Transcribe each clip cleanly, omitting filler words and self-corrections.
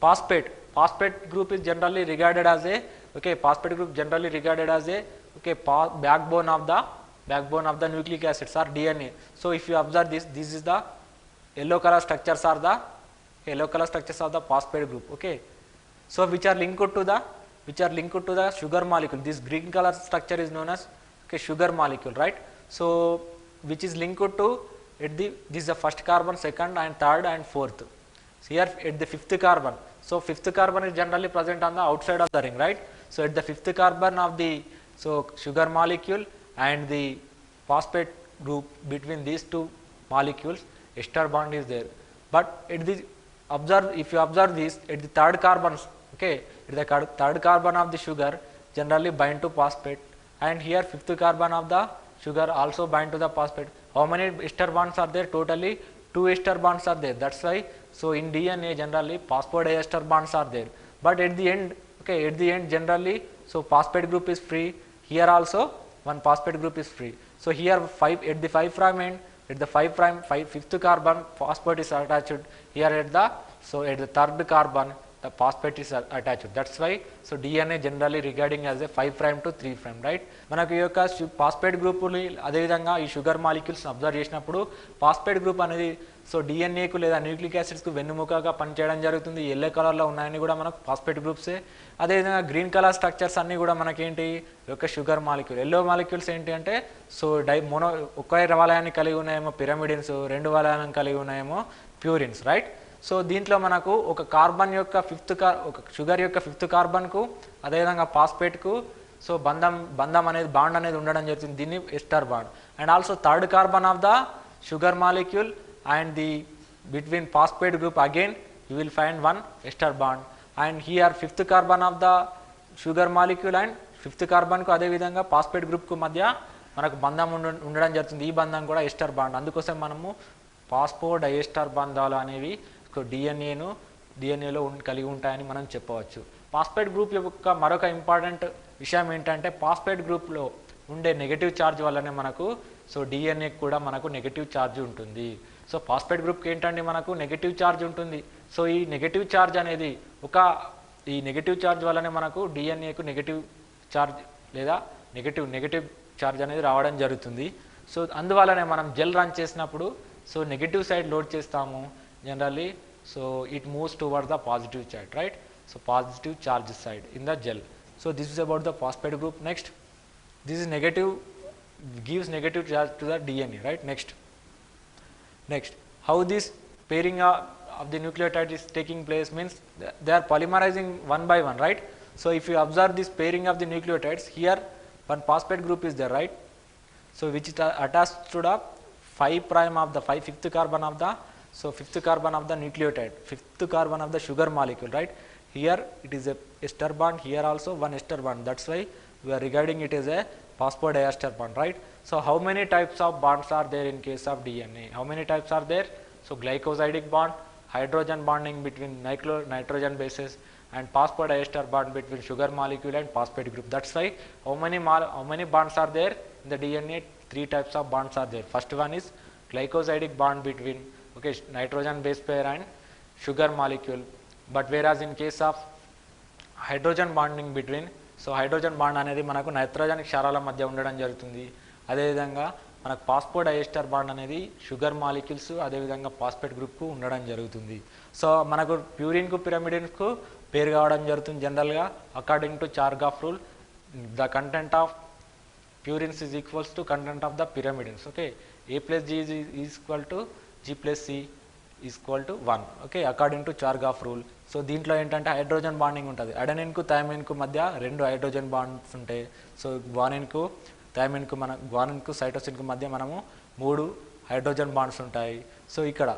phosphate group is generally regarded as a phosphate group generally regarded as a backbone of the nucleic acids or DNA. So if you observe this is the yellow color structures are the phosphate group. So which are linked to the sugar molecule. This green color structure is known as sugar molecule, right? So which is linked to this is the first carbon, second and third and fourth. So here at the fifth carbon. So fifth carbon is generally present on the outside of the ring, right? So at the fifth carbon of the sugar molecule and the phosphate group, between these two molecules ester bond is there. But at the if you observe this at the third carbons, at the third carbon of the sugar generally bind to phosphate, and here fifth carbon of the sugar also bind to the phosphate. How many ester bonds are there? Totally 2 ester bonds are there. That's why in DNA generally phosphodiester bonds are there. But at the end, generally phosphate group is free. Here also one phosphate group is free. So here at the 5' end, at the 5' carbon phosphate is attached. Here at the third carbon the phosphate is attached. That's why DNA generally regarding as a 5' to 3', right? మనకు ఈ యొక్క phosphate గ్రూపుని అదేవిధంగా ఈ sugar molecules observe చేసినప్పుడు phosphate group అనేది డిఎన్ఏకు లేదా nucleic యాసిడ్స్కు వెన్నుముకగా పనిచేయడం జరుగుతుంది. ఎల్లో కలర్లో ఉన్నాయని కూడా మనకు ఫాస్ఫేట్ గ్రూప్సే. అదేవిధంగా గ్రీన్ కలర్ స్ట్రక్చర్స్ అన్నీ కూడా మనకేంటి ఈ యొక్క షుగర్ మాలిక్యూల్. ఎల్లో మాలిక్యూల్స్ ఏంటి అంటే ఒకే వలయాన్ని కలిగి ఉన్నాయేమో పిరమిడిన్స్, 2 వలయాలను కలిగి ఉన్నాయేమో ప్యూరిన్స్, రైట్? సో దీంట్లో మనకు ఒక కార్బన్ యొక్క ఒక షుగర్ యొక్క ఫిఫ్త్ కార్బన్కు అదేవిధంగా ఫాస్ఫేట్కు బంధం అనేది బాండ్ అనేది ఉండడం జరుగుతుంది. దీన్ని ester bond. And also third carbon of the sugar molecule and the between phosphate group again you will find one ester bond. And here fifth carbon of the sugar molecule and fifth కార్బన్కు అదేవిధంగా phosphate గ్రూప్కు మధ్య మనకు బంధం ఉండడం జరుగుతుంది. ఈ బంధం కూడా ఎస్టర్ బాండ్. అందుకోసం మనము ఫాస్ఫోడైఎస్టర్ బంధాలు అనేవి డిఎన్ఏలో కలిగి ఉంటాయని మనం చెప్పవచ్చు. ఫాస్ఫేట్ గ్రూప్ యొక్క మరొక ఇంపార్టెంట్ విషయం ఏంటంటే ఫాస్ఫేట్ గ్రూప్లో ఉండే నెగటివ్ ఛార్జ్ వల్లనే మనకు డిఎన్ఏకి కూడా మనకు నెగటివ్ ఛార్జ్ ఉంటుంది. సో ఫాస్ఫేట్ గ్రూప్కి ఏంటంటే మనకు నెగటివ్ ఛార్జ్ ఉంటుంది. సో ఈ నెగటివ్ ఛార్జ్ అనేది ఈ నెగటివ్ ఛార్జ్ వల్లనే మనకు డిఎన్ఏకు నెగటివ్ ఛార్జ్ లేదా నెగటివ్ ఛార్జ్ అనేది రావడం జరుగుతుంది. సో అందువల్లనే మనం జెల్ రన్ చేసినప్పుడు నెగటివ్ సైడ్ లోడ్ చేస్తాము generally, it moves towards the positive side, right? So positive charge side in the gel. So this is about the phosphate group. Next, this is negative, gives negative charge to the DNA, right? Next, how this pairing of the nucleotide is taking place means they are polymerizing one by one, right? So if you observe this pairing of the nucleotides, here one phosphate group is there, right? So which is attached to the 5' of the fifth carbon of the fifth carbon of the nucleotide, fifth carbon of the sugar molecule, right? Here it is a ester bond, here also one ester bond. That's why we are regarding it as a phosphodiester bond, right? So how many types of bonds are there in case of DNA? How many types are there? So glycosidic bond, hydrogen bonding between nitrogen bases, and phosphodiester bond between sugar molecule and phosphate group. That's why how many bonds are there in the DNA? 3 types of bonds are there. First one is glycosidic bond between nitrogen base pair and sugar molecule. But whereas in case of hydrogen bonding between, hydrogen bond అనేది మనకు nitrogen క్షారాల మధ్య ఉండడం జరుగుతుంది. అదేవిధంగా మనకు ఫాస్ఫోడైఎస్టర్ bond అనేది sugar molecules అదేవిధంగా phosphate గ్రూప్కు ఉండడం జరుగుతుంది. సో మనకు ప్యూరిన్కు పిరమిడిన్స్కు పేరు కావడం జరుగుతుంది. జనరల్గా according to Chargaff rule the content of purines is equals to content of the pyrimidines. A plus G is equal to G plus C is equal to 1, according to Chargaff rule. So దీంట్లో ఏంటంటే hydrogen bonding ఉంటుంది. అడెనిన్కు థైమిన్కు మధ్య 2 hydrogen bonds ఉంటాయి. So గ్వానిన్కు సైటోసిన్కు మధ్య మనము 3 హైడ్రోజన్ బాండ్స్ ఉంటాయి. సో ఇక్కడ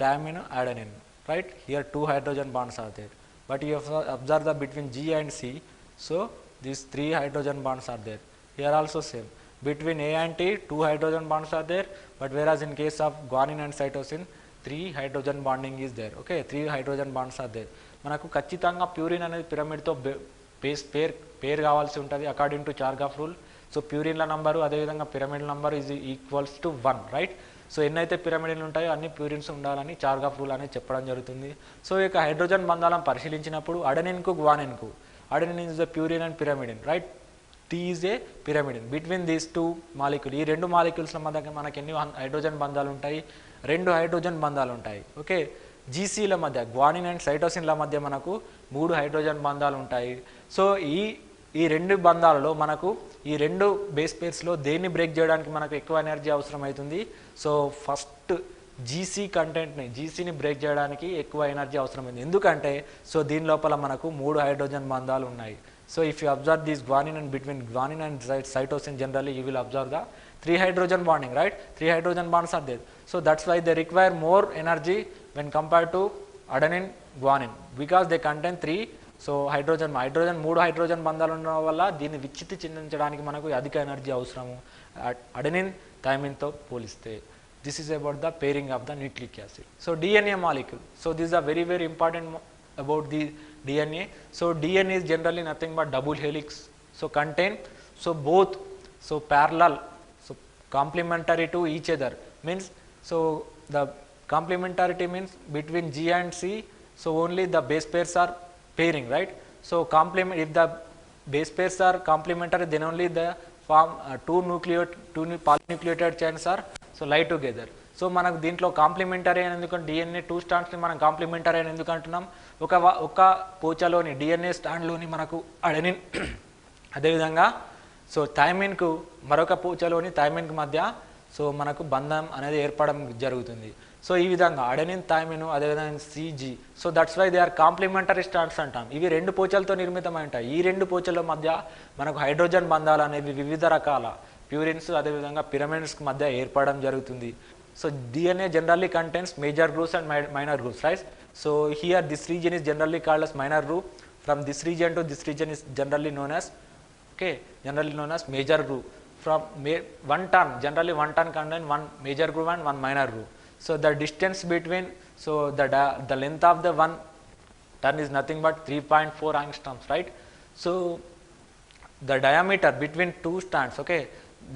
thymine adenine, right? Here 2 hydrogen bonds are there. But you have observed that between G and C, so these 3 hydrogen bonds are there. Here also same. Between A and T, 2 hydrogen bonds are there, but whereas in case of guanine and cytosine, 3 hydrogen bonding is there. 3 hydrogen bonds are there. మనకు ఖచ్చితంగా purine అనేది పిరమిడ్తో pair కావాల్సి ఉంటుంది according to Chargaff rule. So ప్యూరిన్ల number అదేవిధంగా pyrimidine number is equals to 1, right? So ఎన్నైతే పిరమిడ్లు ఉంటాయో అన్ని ప్యూరిన్స్ ఉండాలని చార్గాఫ్ రూల్ అనేది చెప్పడం జరుగుతుంది. సో ఈ యొక్క హైడ్రోజన్ బంధాలను పరిశీలించినప్పుడు అడెనిన్కు గ్వానిన్కు, adenine is the purine and pyrimidine, right. T is a pyrimidine. Between these two molecule, ఈ రెండు మాలిక్యూల్స్ల మధ్య మనకి ఎన్ని హైడ్రోజన్ బంధాలు ఉంటాయి? 2 హైడ్రోజన్ బంధాలు ఉంటాయి. ఓకే, జీసీల మధ్య, గ్వానిన్ అండ్ సైటోసిన్ల మధ్య మనకు 3 హైడ్రోజన్ బంధాలు ఉంటాయి. సో ఈ 2 బంధాలలో మనకు ఈ 2 బేస్ పేర్స్లో దేన్ని బ్రేక్ చేయడానికి మనకు ఎక్కువ ఎనర్జీ అవసరం అవుతుంది? సో ఫస్ట్ జీసీని బ్రేక్ చేయడానికి ఎక్కువ ఎనర్జీ అవసరమైంది. ఎందుకంటే సో దీని లోపల మనకు 3 హైడ్రోజన్ బంధాలు ఉన్నాయి. So if you observe this guanine and between guanine and cytosine generally you will observe the 3 hydrogen bonding, right? 3 hydrogen bonds are there. So that's why they require more energy when compared to adenine guanine, because they contain 3 so hydrogen 3 hydrogen బంధాలు ఉండడం వల్ల దీన్ని విచ్చిత్తి చెందించడానికి మనకు అధిక energy అవసరము adenine థైమిన్తో పోలిస్తే. This is about the pairing of the nucleic acid. So DNA molecule, so this are very very important about the DNA. So DNA is generally nothing but double helix. So contain, so both, so parallel, so complementary to each other means, so the complementarity means between G and C, so only the base pairs are pairing, right? So complement, if the base pairs are complementary, then only the form two polynucleotide chains are so lie together. So మనకు దీంట్లో complementary అని ఎందుకంటే DNA 2 స్టాండ్స్ని మనం complementary అని ఎందుకు అంటున్నాం? ఒక పోచలోని DNA స్టాండ్లోని మనకు అడెనిన్, అదేవిధంగా సో థైమిన్కు మరొక పోచలోని థైమిన్కు మధ్య సో మనకు బంధం అనేది ఏర్పడడం జరుగుతుంది. సో ఈ విధంగా అడెనిన్ థైమిన్ అదేవిధంగా C G, so that's why they are complementary strands అంటాం. ఇవి 2 పోచలతో నిర్మితమై ఉంటాయి. ఈ 2 పోచల మధ్య మనకు హైడ్రోజన్ బంధాలు అనేవి వివిధ రకాల ప్యూరిన్స్ అదేవిధంగా పిరమిడ్స్కి మధ్య ఏర్పడడం జరుగుతుంది. So DNA generally contains major grooves and minor grooves, right? So here this region is generally called as minor groove. From this region to this region is generally known as, okay, generally known as major groove. From one turn, generally one turn contains one major groove and one minor groove. So the distance between, so the length of the one turn is nothing but 3.4 angstroms, right? So the diameter between 2 strands, okay,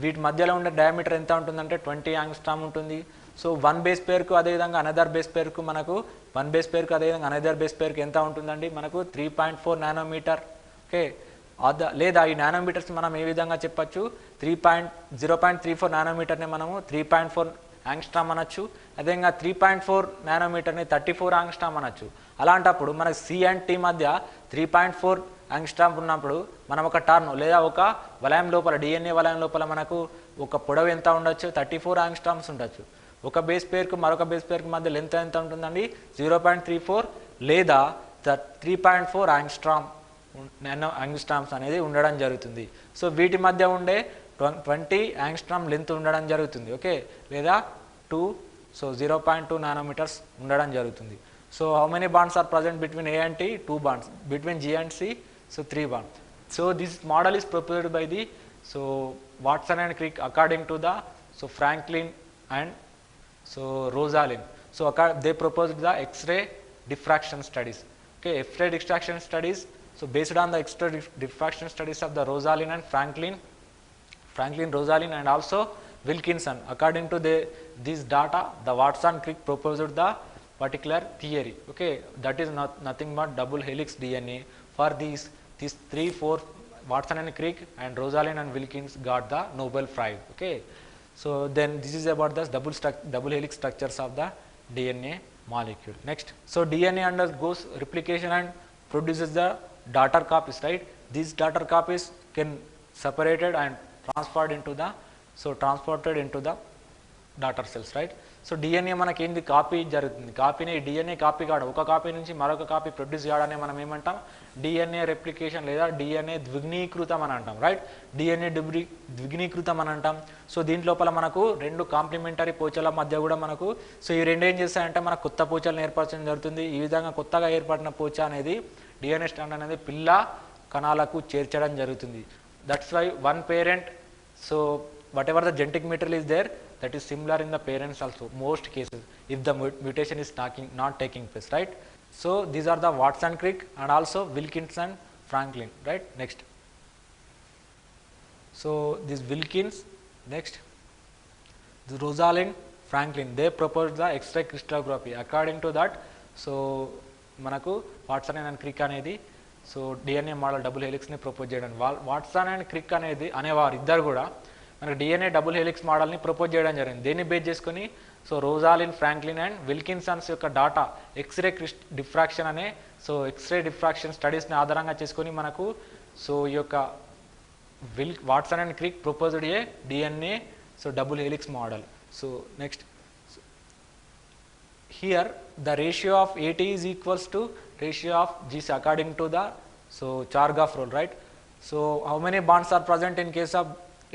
వీటి మధ్యలో ఉండే diameter ఎంత ఉంటుందంటే 20 angstrom ఉంటుంది. So 1 base పేర్కు అదేవిధంగా another base పేర్కు మనకు 1 base పేర్కు అదేవిధంగా another base పేర్కు ఎంత ఉంటుందండి? మనకు 3.4 నానోమీటర్. ఓకే, లేదా ఈ నానోమీటర్స్ మనం ఏ విధంగా చెప్పచ్చు? 0.34 నానోమీటర్ని మనము 3.4 యాంగ్స్ట్రామ్ అనొచ్చు, అదేవిధంగా 3.4 నానోమీటర్ని 34 యాంగ్స్ట్రామ్ అనొచ్చు. అలాంటప్పుడు మనకు సి అండ్ టీ మధ్య 3.4 యాంగ్స్ట్రామ్ ఉన్నప్పుడు మనం ఒక టర్న్ లేదా ఒక వలయం లోపల డిఎన్ఏ వలయం లోపల మనకు ఒక పొడవు ఎంత ఉండొచ్చు? 34 యాంగ్స్ట్రామ్స్ ఉండొచ్చు. ఒక బేస్ పేర్కు మరొక బేస్ పేర్కు మధ్య లెంత్ ఎంత ఉంటుందండి? 0.34 లేదా 3.4 యాంగ్స్ట్రామ్స్ అనేది ఉండడం జరుగుతుంది. సో వీటి మధ్య ఉండే 20 యాంగ్స్ట్రామ్ లెంత్ ఉండడం జరుగుతుంది. ఓకే, లేదా 0.2 నానోమీటర్స్ ఉండడం జరుగుతుంది. So how many bonds are present between A and T? 2 bonds. Between G and C, so 3 bonds. So this model is proposed by the Watson and Crick according to the Franklin and Rosalind. So they proposed the X-ray diffraction studies. Okay, X-ray diffraction studies. So based on the X-ray diffraction studies of the Rosalind and Franklin, Rosalind and also Wilkinson. According to this data, the Watson Crick proposed the particular theory. Okay, that is nothing but double helix DNA. For these 3-4 Watson and Crick and Rosalind and Wilkins got the Nobel Prize. Okay, so then this is about the double helix structures of the DNA molecule. Next, so DNA undergoes replication and produces the daughter copies, right? These daughter copies can separated and transported into the daughter cells, right? So DNA మనకి ఏంది? Copy జరుగుతుంది. కాపీని DNA copy కావడం, ఒక copy నుంచి మరొక copy produce చేయడాన్ని మనం ఏమంటాం? డిఎన్ఏ రెప్లికేషన్ లేదా డిఎన్ఏ ద్విగ్నీకృతం అని అంటాం, రైట్? డిఎన్ఏ ద్విగ్నీకృతం అని అంటాం. సో దీంట్లోపల మనకు 2 కాంప్లిమెంటరీ పోచల మధ్య కూడా మనకు ఈ 2 ఏం చేస్తాయంటే మనకు కొత్త పోచలను ఏర్పరచడం జరుగుతుంది. ఈ విధంగా కొత్తగా ఏర్పడిన పోచ అనేది డిఎన్ఏ స్ట్రాండ్ అనేది పిల్ల కణాలకు చేర్చడం జరుగుతుంది. That's why one parent, so whatever the genetic material is there, that is similar in the parents also, most cases, if the mutation is not taking place, right? So these are the Watson Crick and also Wilkinson Franklin, right? Next, so this Wilkins, next this Rosalind Franklin, they proposed the X-ray crystallography. According to that, so మనకు Watson and Crick అనేది so DNA model double హెలిక్స్ని propose చేయడం, Watson and Crick అనేవారు ఇద్దరు కూడా మనకు DNA double helix మోడల్ని propose చేయడం జరిగింది. దేన్ని బేస్ చేసుకొని so Rosalind Franklin and Wilkinsons యొక్క డాటా ఎక్స్రే డిఫ్రాక్షన్ అనే సో ఎక్స్రే డిఫ్రాక్షన్ స్టడీస్ని ఆధారంగా చేసుకొని మనకు సో ఈ యొక్క Watson and Crick proposed a DNA so double helix model. So next here the ratio of AT is equals to ratio of GC according to the so Chargaff rule, right? So how many bonds are present in case of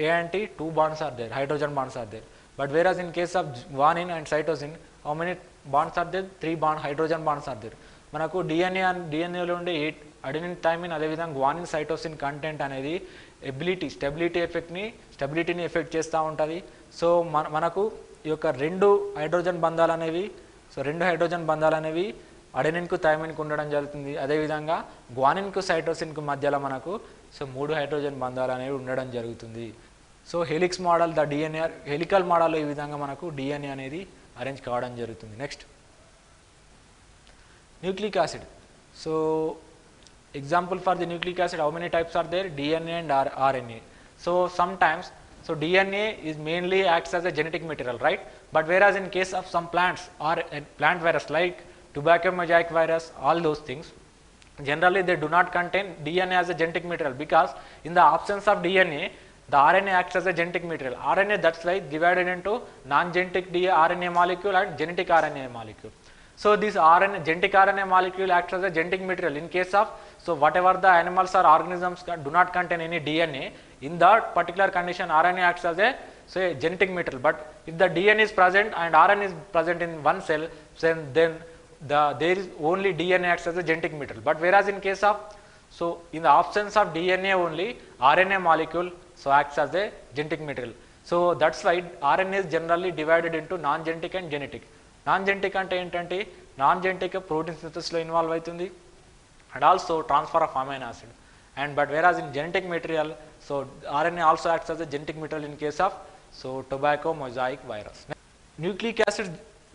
A and T? 2 bonds are there, hydrogen bonds are there. But whereas in case of guanine and cytosine, how many bonds are there? 3 hydrogen bonds are there. మనకు DNA డిఎన్ఏలో ఉండే adenine thymine అదేవిధంగా guanine cytosine content అనేది స్టెబిలిటీని effect చేస్తూ ఉంటుంది. So మనకు ఈ యొక్క రెండు హైడ్రోజన్ బంధాలు అనేవి అడెనిన్కు థైమిన్కు ఉండడం జరుగుతుంది. అదేవిధంగా గ్వానిన్కు సైటోసిన్కు మధ్యలో మనకు సో 3 హైడ్రోజన్ బంధాలు అనేవి ఉండడం జరుగుతుంది. So helix model the DNA helical మోడల్లో ఈ విధంగా మనకు డిఎన్ఏ అనేది అరేంజ్ కావడం జరుగుతుంది. Next nucleic acid. So example for the nucleic acid, how many types are there? DNA and RNA. So sometimes so DNA is mainly acts as a genetic material, right? But whereas in case of some plants or plant virus like tobacco mosaic virus, all those things, generally they do not contain DNA as a genetic material, because in the absence of DNA the RNA acts as a genetic material. RNA, that's why divided into non-genetic RNA molecule and genetic RNA molecule. So this genetic RNA molecule acts as a genetic material in case of so whatever the animals or organisms do not contain any DNA. In that particular condition, RNA acts as a genetic material. But if the DNA is present and RNA is present in one cell, then there is only DNA acts as a genetic material. But whereas in case of so in the absence of DNA only, RNA molecule so acts as a genetic material. So that's why RNA is generally divided into non-genetic and genetic. Non-genetic అంటే ఏంటంటే non-genetic protein synthesis లో involve అవుతుంది and also transfer of amino acid. And but whereas in genetic material, so RNA also acts as a genetic material in case of so tobacco mosaic virus. Nucleic acid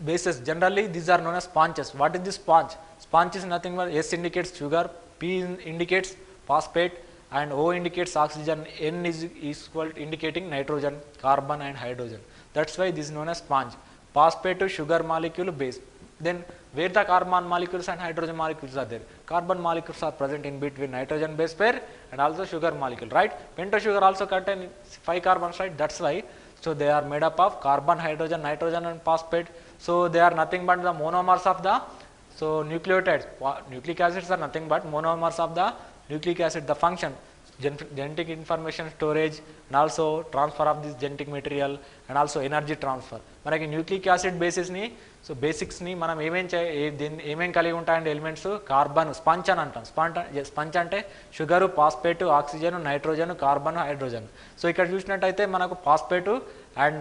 bases, generally these are known as sponges. What is this sponge? Sponge is nothing but S indicates sugar, P indicates phosphate, and O indicates oxygen, N is equal indicating nitrogen, carbon and hydrogen. That's why this is known as sponge. Phosphate to sugar molecule base. Then where the carbon molecules and hydrogen molecules are there? Carbon molecules are present in between nitrogen base pair and also sugar molecule, right? Pentose sugar also contain 5 carbons, right? That's why so they are made up of carbon, hydrogen, nitrogen and phosphate. So they are nothing but the monomers of the so nucleotides. Nucleic acids are nothing but monomers of the nucleic acid. The function genetic information storage and also transfer of this genetic material and also energy transfer. మనకి nucleic acid బేసిస్ని so బేసిక్స్ని మనం ఏమేం కలిగి ఉంటాయంటే elements carbon, స్పంచ్ అని అంటాం. స్పంచ్ అంటే sugar, phosphate, oxygen, nitrogen, carbon, hydrogen. So ఇక్కడ చూసినట్టయితే మనకు phosphate and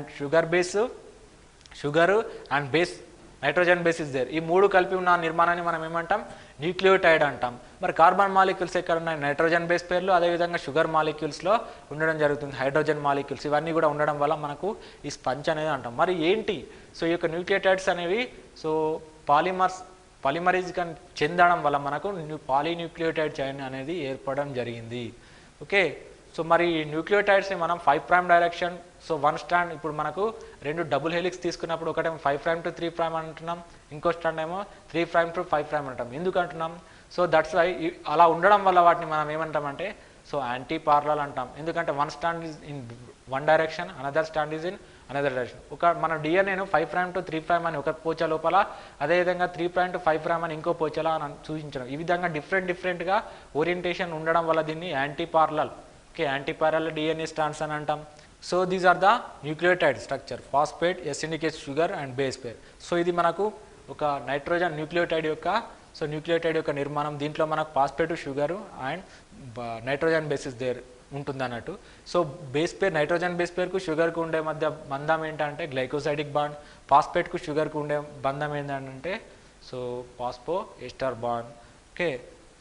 sugar and base nitrogen base is there. ఈ 3 కలిపి ఉన్న నిర్మాణాన్ని మనం ఏమంటాం? న్యూక్లియోటైడ్ అంటాం. మరి కార్బన్ మాలిక్యూల్స్ ఎక్కడ ఉన్నాయి? నైట్రోజన్ బేస్ పేర్లు, అదేవిధంగా షుగర్ మాలిక్యూల్స్లో ఉండడం జరుగుతుంది, హైడ్రోజన్ మాలిక్యూల్స్ ఇవన్నీ కూడా ఉండడం వల్ల మనకు ఈ స్పంచ్ అనేది అంటాం. మరి ఏంటి? సో ఈ యొక్క న్యూక్లియోటైడ్స్ అనేవి సో పాలిమరేజ్ చెందడం వల్ల మనకు పాలీన్యూక్లియోటైడ్ చైన్ అనేది ఏర్పడడం జరిగింది. ఓకే, సో మరి న్యూక్లియోటైడ్స్ని మనం 5' డైరెక్షన్ సో 1 స్ట్రాండ్, ఇప్పుడు మనకు 2 డబుల్ హెలిక్స్ తీసుకున్నప్పుడు ఒకటేమో 5' to 3' అంటున్నాం, ఇంకో స్ట్రాండ్ ఏమో 3' to 5' అంటాం. ఎందుకు అంటున్నాం? సో దట్స్ వై అలా ఉండడం వల్ల వాటిని మనం ఏమంటామంటే సో యాంటీ పారలల్ అంటాం. ఎందుకంటే 1 strand is in 1 direction, another strand is in another direction. మన డిఎన్ఏను 5' to 3' అని ఒక పోచ లోపల, అదేవిధంగా 3' to 5' అని ఇంకో పోచలా అని సూచించడం. ఈ విధంగా డిఫరెంట్గా ఓరియంటేషన్ ఉండడం వల్ల దీన్ని anti parallel, okay, anti parallel DNA strands అని అంటాం. So these are the nucleotide structure, phosphate, S indicates sugar and base pair. So ఇది మనకు ఒక నైట్రోజన్ న్యూక్లియోటైడ్ యొక్క నిర్మాణం. దీంట్లో మనకు phosphate, sugar and nitrogen bases there ఉంటుంది అన్నట్టు. So base pair, nitrogen base పేర్కు షుగర్కు ఉండే మధ్య బంధం ఏంటంటే గ్లైకోసైడిక్ బాండ్, ఫాస్ఫేట్కు షుగర్కు ఉండే బంధం ఏంటంటే so phosphoester bond. Okay,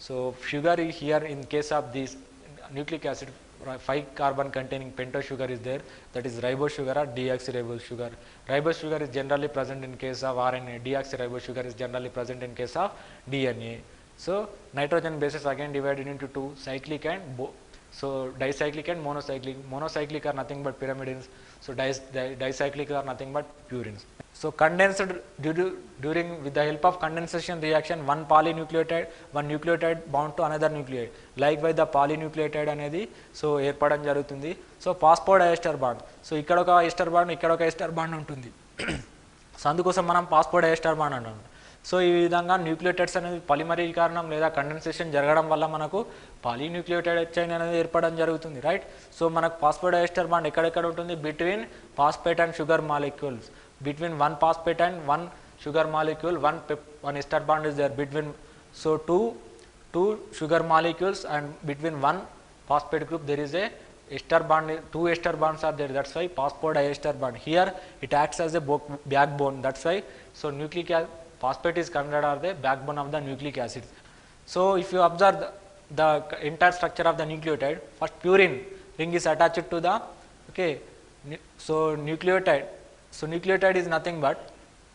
so sugar here in case of this nucleic acid 5 carbon containing pentose sugar is there, that is ribose sugar or deoxyribose sugar. Ribose sugar is generally present in case of RNA, deoxyribose sugar is generally present in case of DNA. So nitrogen bases again divided into two, cyclic and so dicyclic and monocyclic. Monocyclic are nothing but pyrimidines, so dicyclic are nothing but purines. So condensed during with the help of condensation reaction, one nucleotide bound to another nucleotide. Likewise the polynucleotide అనేది so ఏర్పడడం జరుగుతుంది. So ఫాస్ఫోడైఎస్టర్ bond, so ఇక్కడ ఒక ester bond ఇక్కడ ఒక ester bond ఉంటుంది. So అందుకోసం మనం ఫాస్ఫోడైఎస్టర్ బాండ్ అంటాం. సో ఈ విధంగా న్యూక్లియోటైడ్స్ అనేది పాలిమరీకరణం లేదా కండెన్సేషన్ జరగడం వల్ల మనకు పాలీన్యూక్లియోటైడ్ చైన్ అనేది ఏర్పడడం జరుగుతుంది, రైట్. సో మనకు ఫాస్ఫోడైఎస్టర్ బాండ్ ఎక్కడెక్కడ ఉంటుంది, between phosphate and sugar molecules, between one phosphate and one sugar molecule, one ester bond is there between, so two sugar molecules and between one phosphate group there is a ester bond, two ester bonds are there, that's why phosphodiester bond. Here it acts as a backbone, that's why so nucleic phosphate is considered as the backbone of the nucleic acid. So if you observe the entire structure of the nucleotide, first purine ring is attached to the, okay, so nucleotide. So nucleotide is nothing but,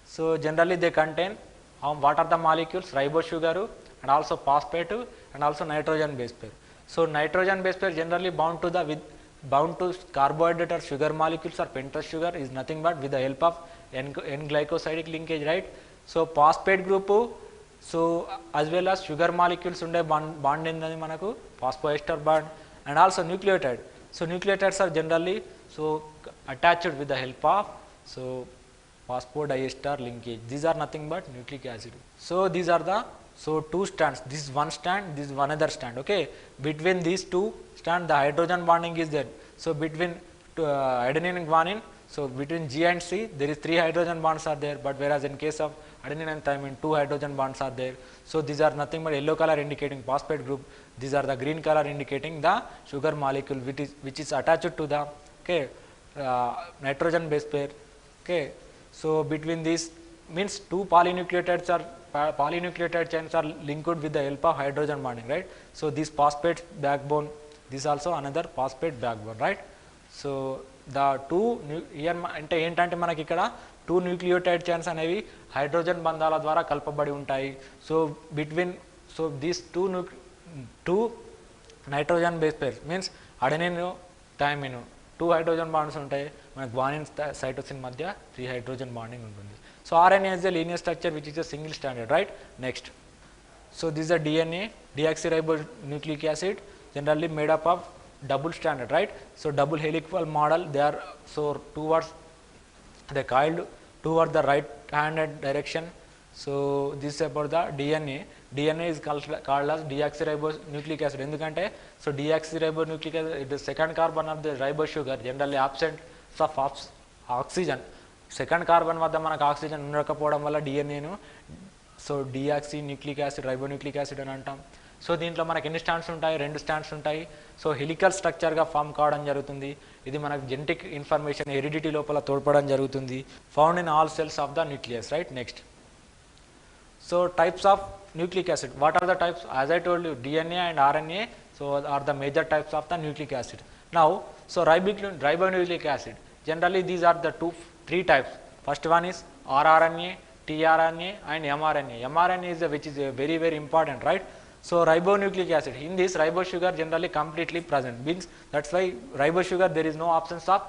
so generally they contain what are the molecules, ribose sugar and also phosphate and also nitrogen base pair. So nitrogen base pair generally bound to carbohydrate or sugar molecules or pentose sugar is nothing but with the help of N-glycosidic linkage, right. So phosphate group, so as well as sugar molecules unde bond indani manaku phosphoester bond and also nucleotide. So nucleotides are generally so attached with the help of so phosphodiester linkage. These are nothing but nucleic acid. So these are the two strands, this is one strand, this is one other strand, okay. Between these two strands the hydrogen bonding is there. So between adenine and guanine, so between G and C there is 3 hydrogen bonds are there, but whereas in case of adenine and thymine 2 hydrogen bonds are there. So these are nothing but yellow color indicating phosphate group, these are the green color indicating the sugar molecule which is attached to the, okay, nitrogen base pair, okay. So between these means two polynucleotides chains are linked with the help of hydrogen bonding, right. So this phosphate backbone, this also another phosphate backbone, right. So the two here ante entante manaki ikkada two nucleotide chains అనేవి hydrogen బంధాల ద్వారా కలపబడి ఉంటాయి. So between so these two nitrogen base pairs means adenine thymine, 2 hydrogen bonds ఉంటాయి, మన guanine cytosine మధ్య 3 hydrogen bonding ఉంటుంది. So RNA is a linear structure which is a single stranded, right. Next, so this is a DNA, deoxyribonucleic acid, generally made up of double stranded, right. So double helical model, they are so towards they coiled towards the right handed direction. So this is about the DNA. DNA is called as deoxyribonucleic acid ఎందుకంటే so deoxyribonucleic acid is the second carbon of the ribose sugar, generally absent of oxygen. Second carbon వద్ద మనకు oxygen ఉండకపోవడం వల్ల డిఎన్ఏను so డియాక్సీన్యూక్లిక్ acid, ribonucleic acid అని అంటాం. So దీంట్లో మనకి ఎన్ని స్టాండ్స్ ఉంటాయి, 2 స్టాండ్స్ ఉంటాయి. సో హెలికల్ స్ట్రక్చర్గా ఫామ్ కావడం జరుగుతుంది. ఇది మనకు జెనెటిక్ ఇన్ఫర్మేషన్ హెరిడిటీ లోపల తోడ్పడడం జరుగుతుంది. Found in all cells of the nucleus, right. Next, so types of nucleic acid, what are the types? As I told you, DNA and RNA so are the major types of the nucleic acid. Now so ribonucleic acid, generally these are the 3 types. First one is rRNA, tRNA and mRNA. mRNA is which is very very important, right. So ribonucleic acid, in this ribose sugar generally completely present, means that's why ribose sugar there is no absence of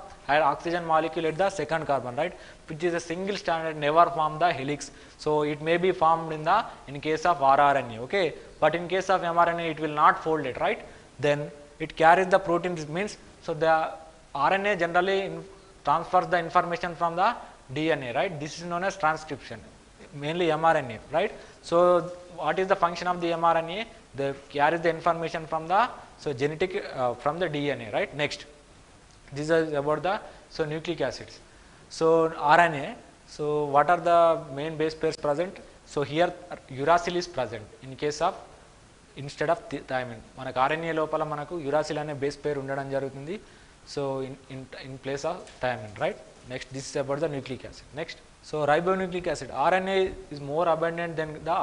oxygen molecule at the second carbon, right, which is a single stranded, never form the helix. So it may be formed in case of rRNA, okay, but in case of mRNA it will not fold it, right. Then it carries the protein, means so the RNA generally transfers the information from the DNA, right. This is known as transcription, mainly mRNA, right. So what is the function of the mRNA? They carries the information from the genetic from the DNA, right. Next, this is about the nucleic acids. So RNA, so what are the main base pairs present? So here uracil is present in case of instead of thymine. మనకు RNA లోపల మనకు uracil అనే base పేర్ ఉండడం జరుగుతుంది. So in place of thymine, right. Next, this is about the nucleic acid. Next, so ribonucleic acid, RNA is more abundant than the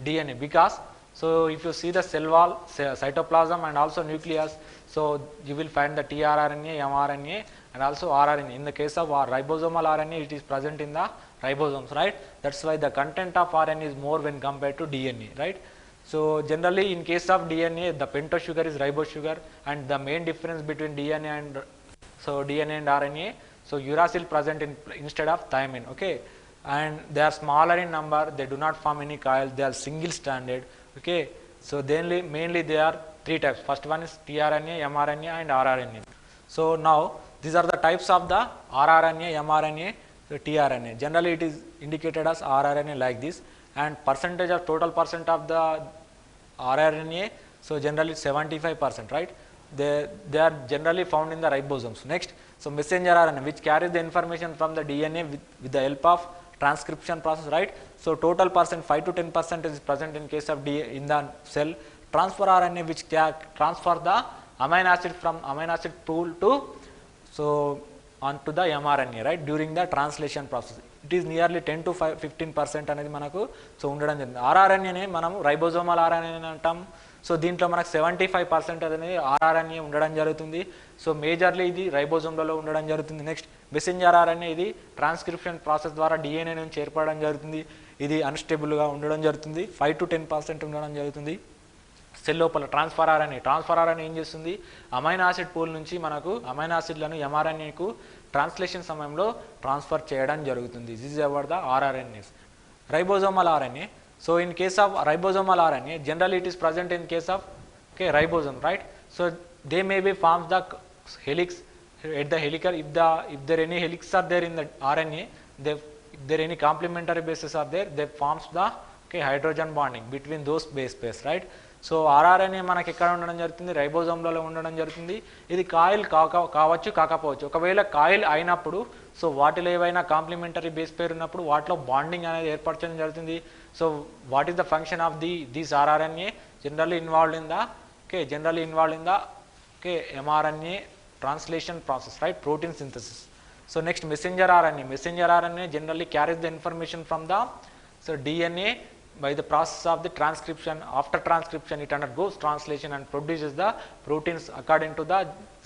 DNA because So if you see the cell wall, cytoplasm and also nucleus, so you will find the tRNA, mRNA and also rRNA. In the case of our ribosomal RNA, it is present in the ribosomes, right? That's why the content of RNA is more when compared to DNA, right? So generally in case of DNA, the pentose sugar is ribose sugar, and the main difference between DNA and RNA, so uracil present instead of thymine, okay? And they are smaller in number, they do not form any coil, they are single stranded, okay? So then mainly they are three types. First one is tRNA, mRNA and rRNA. So now these are the types of the rRNA, mRNA, tRNA. Generally it is indicated as rRNA like this, and percentage of total percent of the rRNA, so generally 75%, right? They are generally found in the ribosomes. Next, so messenger RNA, which carries the information from the DNA with the help of transcription process, right? So total percent 5 to 10% is present in case of in the cell. Transfer RNA, which transfer the amino acid from amino acid pool to onto the mRNA, right, during the translation process. It is nearly 10 to 15% అనేది మనకు so ఉండడం జరిగింది. ఆర్ఆర్ఎన్ఏనే మనము ribosomal rRNA అంటాం. So దీంట్లో మనకు 75% అనేది rRNA ఉండడం జరుగుతుంది. సో మేజర్లీ ఇది రైబోజోమ్లలో ఉండడం జరుగుతుంది. నెక్స్ట్ మెసెంజర్ ఆర్ఎన్ఏ, ఇది ట్రాన్స్క్రిప్షన్ ప్రాసెస్ ద్వారా డిఎన్ఏ నుంచి ఏర్పడడం జరుగుతుంది. ఇది అన్స్టేబుల్గా ఉండడం జరుగుతుంది. 5 to 10% ఉండడం జరుగుతుంది. సెల్ లోపల ట్రాన్స్ఫర్ ఆర్ఎన్ఏ ఏం చేస్తుంది, అమైనో యాసిడ్ పూల్ నుంచి మనకు అమైనో యాసిడ్లను ఎంఆర్ఎన్ఏకు ట్రాన్స్లేషన్ సమయంలో ట్రాన్స్ఫర్ చేయడం జరుగుతుంది. This is about the rRNAs. Ribosomal RNA, so in case of ribosomal RNA general it is present in case of ribosome, right? So they may be forms the helix at the helical. If there any helix are there in the RNA, if there any complementary bases are there, they forms the hydrogen bonding between those base pairs, right? So rRNA మనకి ఎక్కడ ఉండడం జరుగుతుంది, రైబోజోమ్లలో ఉండడం జరుగుతుంది. ఇది coil కావచ్చు కాకపోవచ్చు. ఒకవేళ కాయిల్ అయినప్పుడు సో వాటిలో ఏవైనా కాంప్లిమెంటరీ బేస్ పేర్ ఉన్నప్పుడు వాటిలో బాండింగ్ అనేది ఏర్పరచడం జరుగుతుంది. So what is the function of this rRNA generally involved in the mRNA translation process, right, protein synthesis. So next messenger RNA generally carries the information from the DNA by the process of the transcription. After transcription it undergoes translation and produces the proteins according to the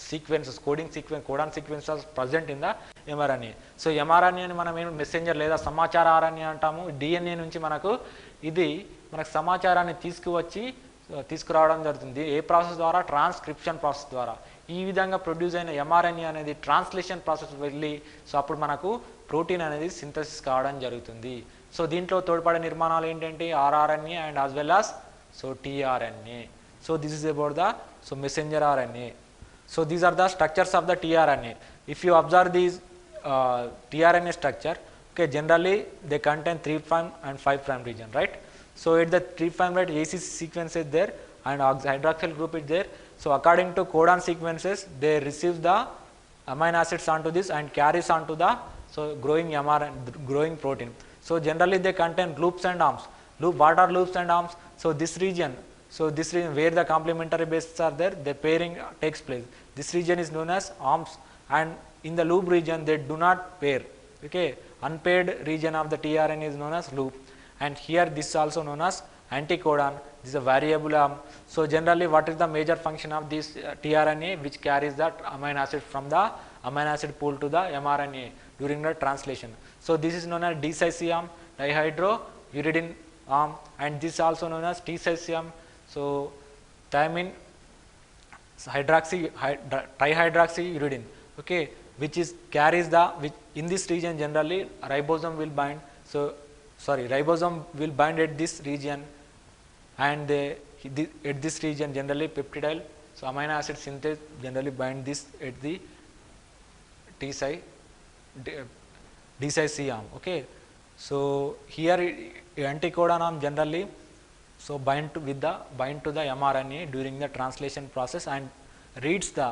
sequences, codon sequences present in the mRNA. So mRNA ni మనం messenger లేదా సమాచార RNA అంటాము. DNA నుంచి మనకు సమాచారాన్ని తీసుకురావడం జరుగుతుంది. ఏ process ద్వారా, ట్రాన్స్క్రిప్షన్ ప్రాసెస్ ద్వారా. ఈ విధంగా ప్రొడ్యూస్ అయిన mRNA అనేది ట్రాన్స్లేషన్ ప్రాసెస్ వెళ్ళి సో అప్పుడు మనకు ప్రోటీన్ అనేది సింథసిస్ కావడం జరుగుతుంది. సో దీంట్లో తోడ్పడే నిర్మాణాలు ఏంటంటే rRNA and as well as tRNA. So this is about the messenger RNA. So these are the structures of the tRNA. If you observe these tRNA structure, generally they contain 3' and 5' region, right? So at the 3' right, ACC sequence is there and hydroxyl group is there. So according to codon sequences, they receive the amino acids onto this and carries onto the growing protein. So generally they contain loops and arms. What are loops and arms? So this region where the complementary bases are there, the pairing takes place. This region is known as arms, and in the loop region they do not pair. Unpaired region of the tRNA is known as loop, and here this is also known as anticodon. This is a variable arm. So generally what is the major function of this tRNA, which carries that amino acid from the amino acid pool to the mRNA during the translation. So this is known as D-cycle arm, dihydrouridine arm, and this is also known as T-cycle. So thymine trihydroxyuridine, which carries in this region generally ribosome will bind. Ribosome will bind at this region, and at this region generally peptidyl, so amino acid synthase generally bind this at the D-cycle arm. So here anticodon arm generally bind to the mRNA during the translation process and reads the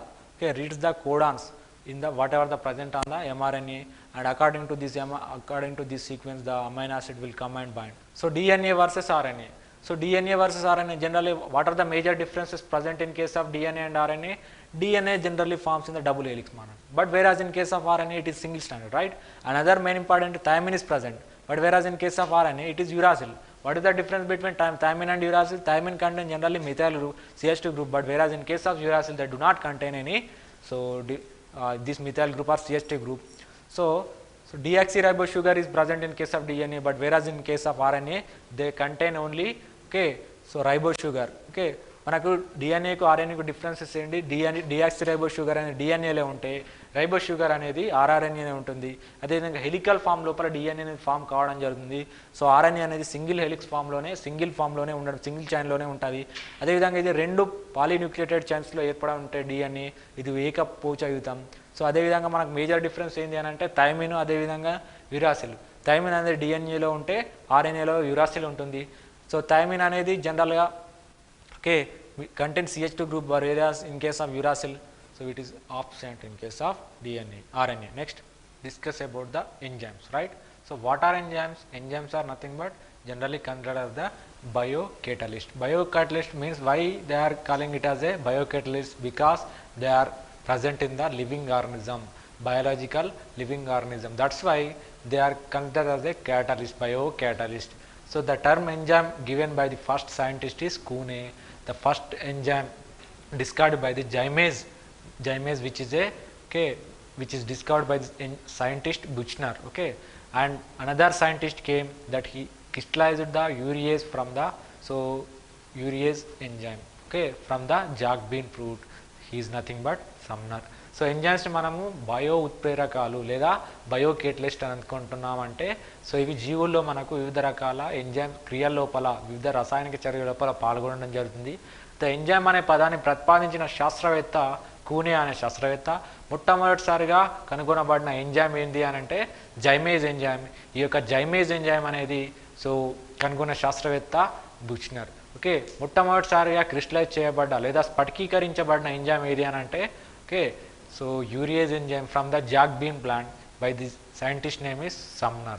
codons in the whatever the present on the mRNA, and according to this sequence the amino acid will come and bind. So DNA versus RNA. So DNA versus RNA, generally what are the major differences present in case of DNA and RNA? DNA generally forms in the double helix manner, but whereas in case of RNA it is single stranded, right? Another main important, thymine is present, but whereas in case of RNA it is uracil. What is the difference between thymine and uracil? Thymine contains generally methyl group, CH2 group, but whereas in case of uracil they do not contain any, so this methyl group or CH2 group. So deoxyribose sugar is present in case of DNA, but whereas in case of RNA they contain only, okay, so ribose sugar. Okay, మనకు డిఎన్ఏకు ఆర్ఎన్ఏకు differences ఏంటి? డియాక్సిరైబోస్ sugar అనేది డిఎన్ఏలో ఉంటే ribose sugar అనేది ఆర్ఆర్ఎన్ఏనే ఉంటుంది. అదేవిధంగా helical form లోపల DNA అనేది form కావడం జరుగుతుంది. సో ఆర్ఎన్ఏ అనేది సింగిల్ హెలిక్స్ ఫామ్లోనే ఉండడం, సింగిల్ చైన్లోనే ఉంటుంది. అదేవిధంగా ఇది 2 పాలీన్యూక్లియేటెడ్ చైన్స్లో ఏర్పడి ఉంటాయి డిఎన్ఏ, ఇది ఏకపూచయుతం. సో అదేవిధంగా మనకు మేజర్ డిఫరెన్స్ ఏంటి అని అంటే థైమిన్, అదేవిధంగా యురాసిల్. థైమిన్ అనేది డిఎన్ఏలో ఉంటే ఆర్ఎన్ఏలో యురాసిల్ ఉంటుంది. సో థైమిన్ అనేది జనరల్గా okay contains CH2 group, whereas in case of uracil so it is absent in case of DNA RNA. Next, discuss about the enzymes, right? So what are enzymes? Enzymes are nothing but generally considered as the biocatalyst. Biocatalyst means why they are calling it as a biocatalyst, because they are present in the living organism, biological living organism. That's why they are considered as a catalyst, biocatalyst. So the term enzyme given by the first scientist is Kuhne. The first enzyme discovered by the Gymase, which is a which is discovered by the scientist Buchner. Okay, and another scientist came that he crystallized the urease from the urease enzyme. Okay, from the jagbin fruit. He is nothing but Sumner. So ఎంజైమ్స్ని మనము bio ఉత్ప్రేరకాలు లేదా బయోకేటలిస్ట్ అని అనుకుంటున్నామంటే, so ఇవి జీవుల్లో మనకు వివిధ రకాల enzyme క్రియల లోపల, వివిధ రసాయనిక చర్యల లోపల పాల్గొనడం జరుగుతుంది. ఎంజైమ్ అనే పదాన్ని ప్రతిపాదించిన శాస్త్రవేత్త కూనే అనే శాస్త్రవేత్త. మొట్టమొదటిసారిగా కనుగొనబడిన ఎంజైమ్ ఏంటి అని అంటే జైమేజ్ ఎంజైమ్. ఈ యొక్క జైమేజ్ ఎంజైమ్ అనేది సో కనుగొన్న శాస్త్రవేత్త బుచ్నర్. ఓకే, మొట్టమొదటిసారిగా క్రిస్టలైజ్ చేయబడ్డ లేదా స్ఫటికీకరించబడిన ఎంజైమ్ ఏది అని అంటే so urease enzyme from the jack bean plant by this scientist name is Sumner.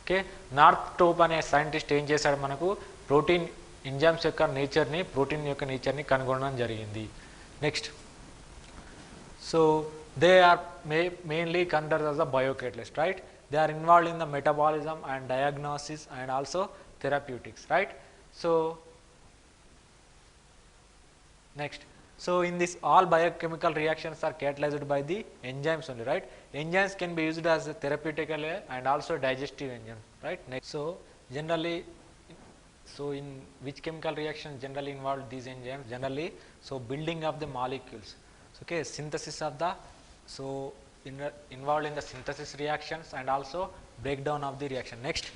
Okay, నార్తోప్ అనే సైంటిస్ట్ ఏం చేశాడు, మనకు ప్రోటీన్ ఎంజైమ్స్ యొక్క నేచర్ని, ప్రోటీన్ యొక్క నేచర్ని కనుగొనడం జరిగింది. Next, so they are mainly considered as a biocatalyst, right? They are involved in the metabolism and diagnosis and also therapeutics, right? So next, so in this all biochemical reactions are catalyzed by the enzymes only, right? Enzymes can be used as a therapeutical and also digestive enzyme, right? Next, so generally, so in which chemical reactions generally involve these enzymes? Generally, so building of the molecules, okay, synthesis of the, so involved in the synthesis reactions and also breakdown of the reaction. Next,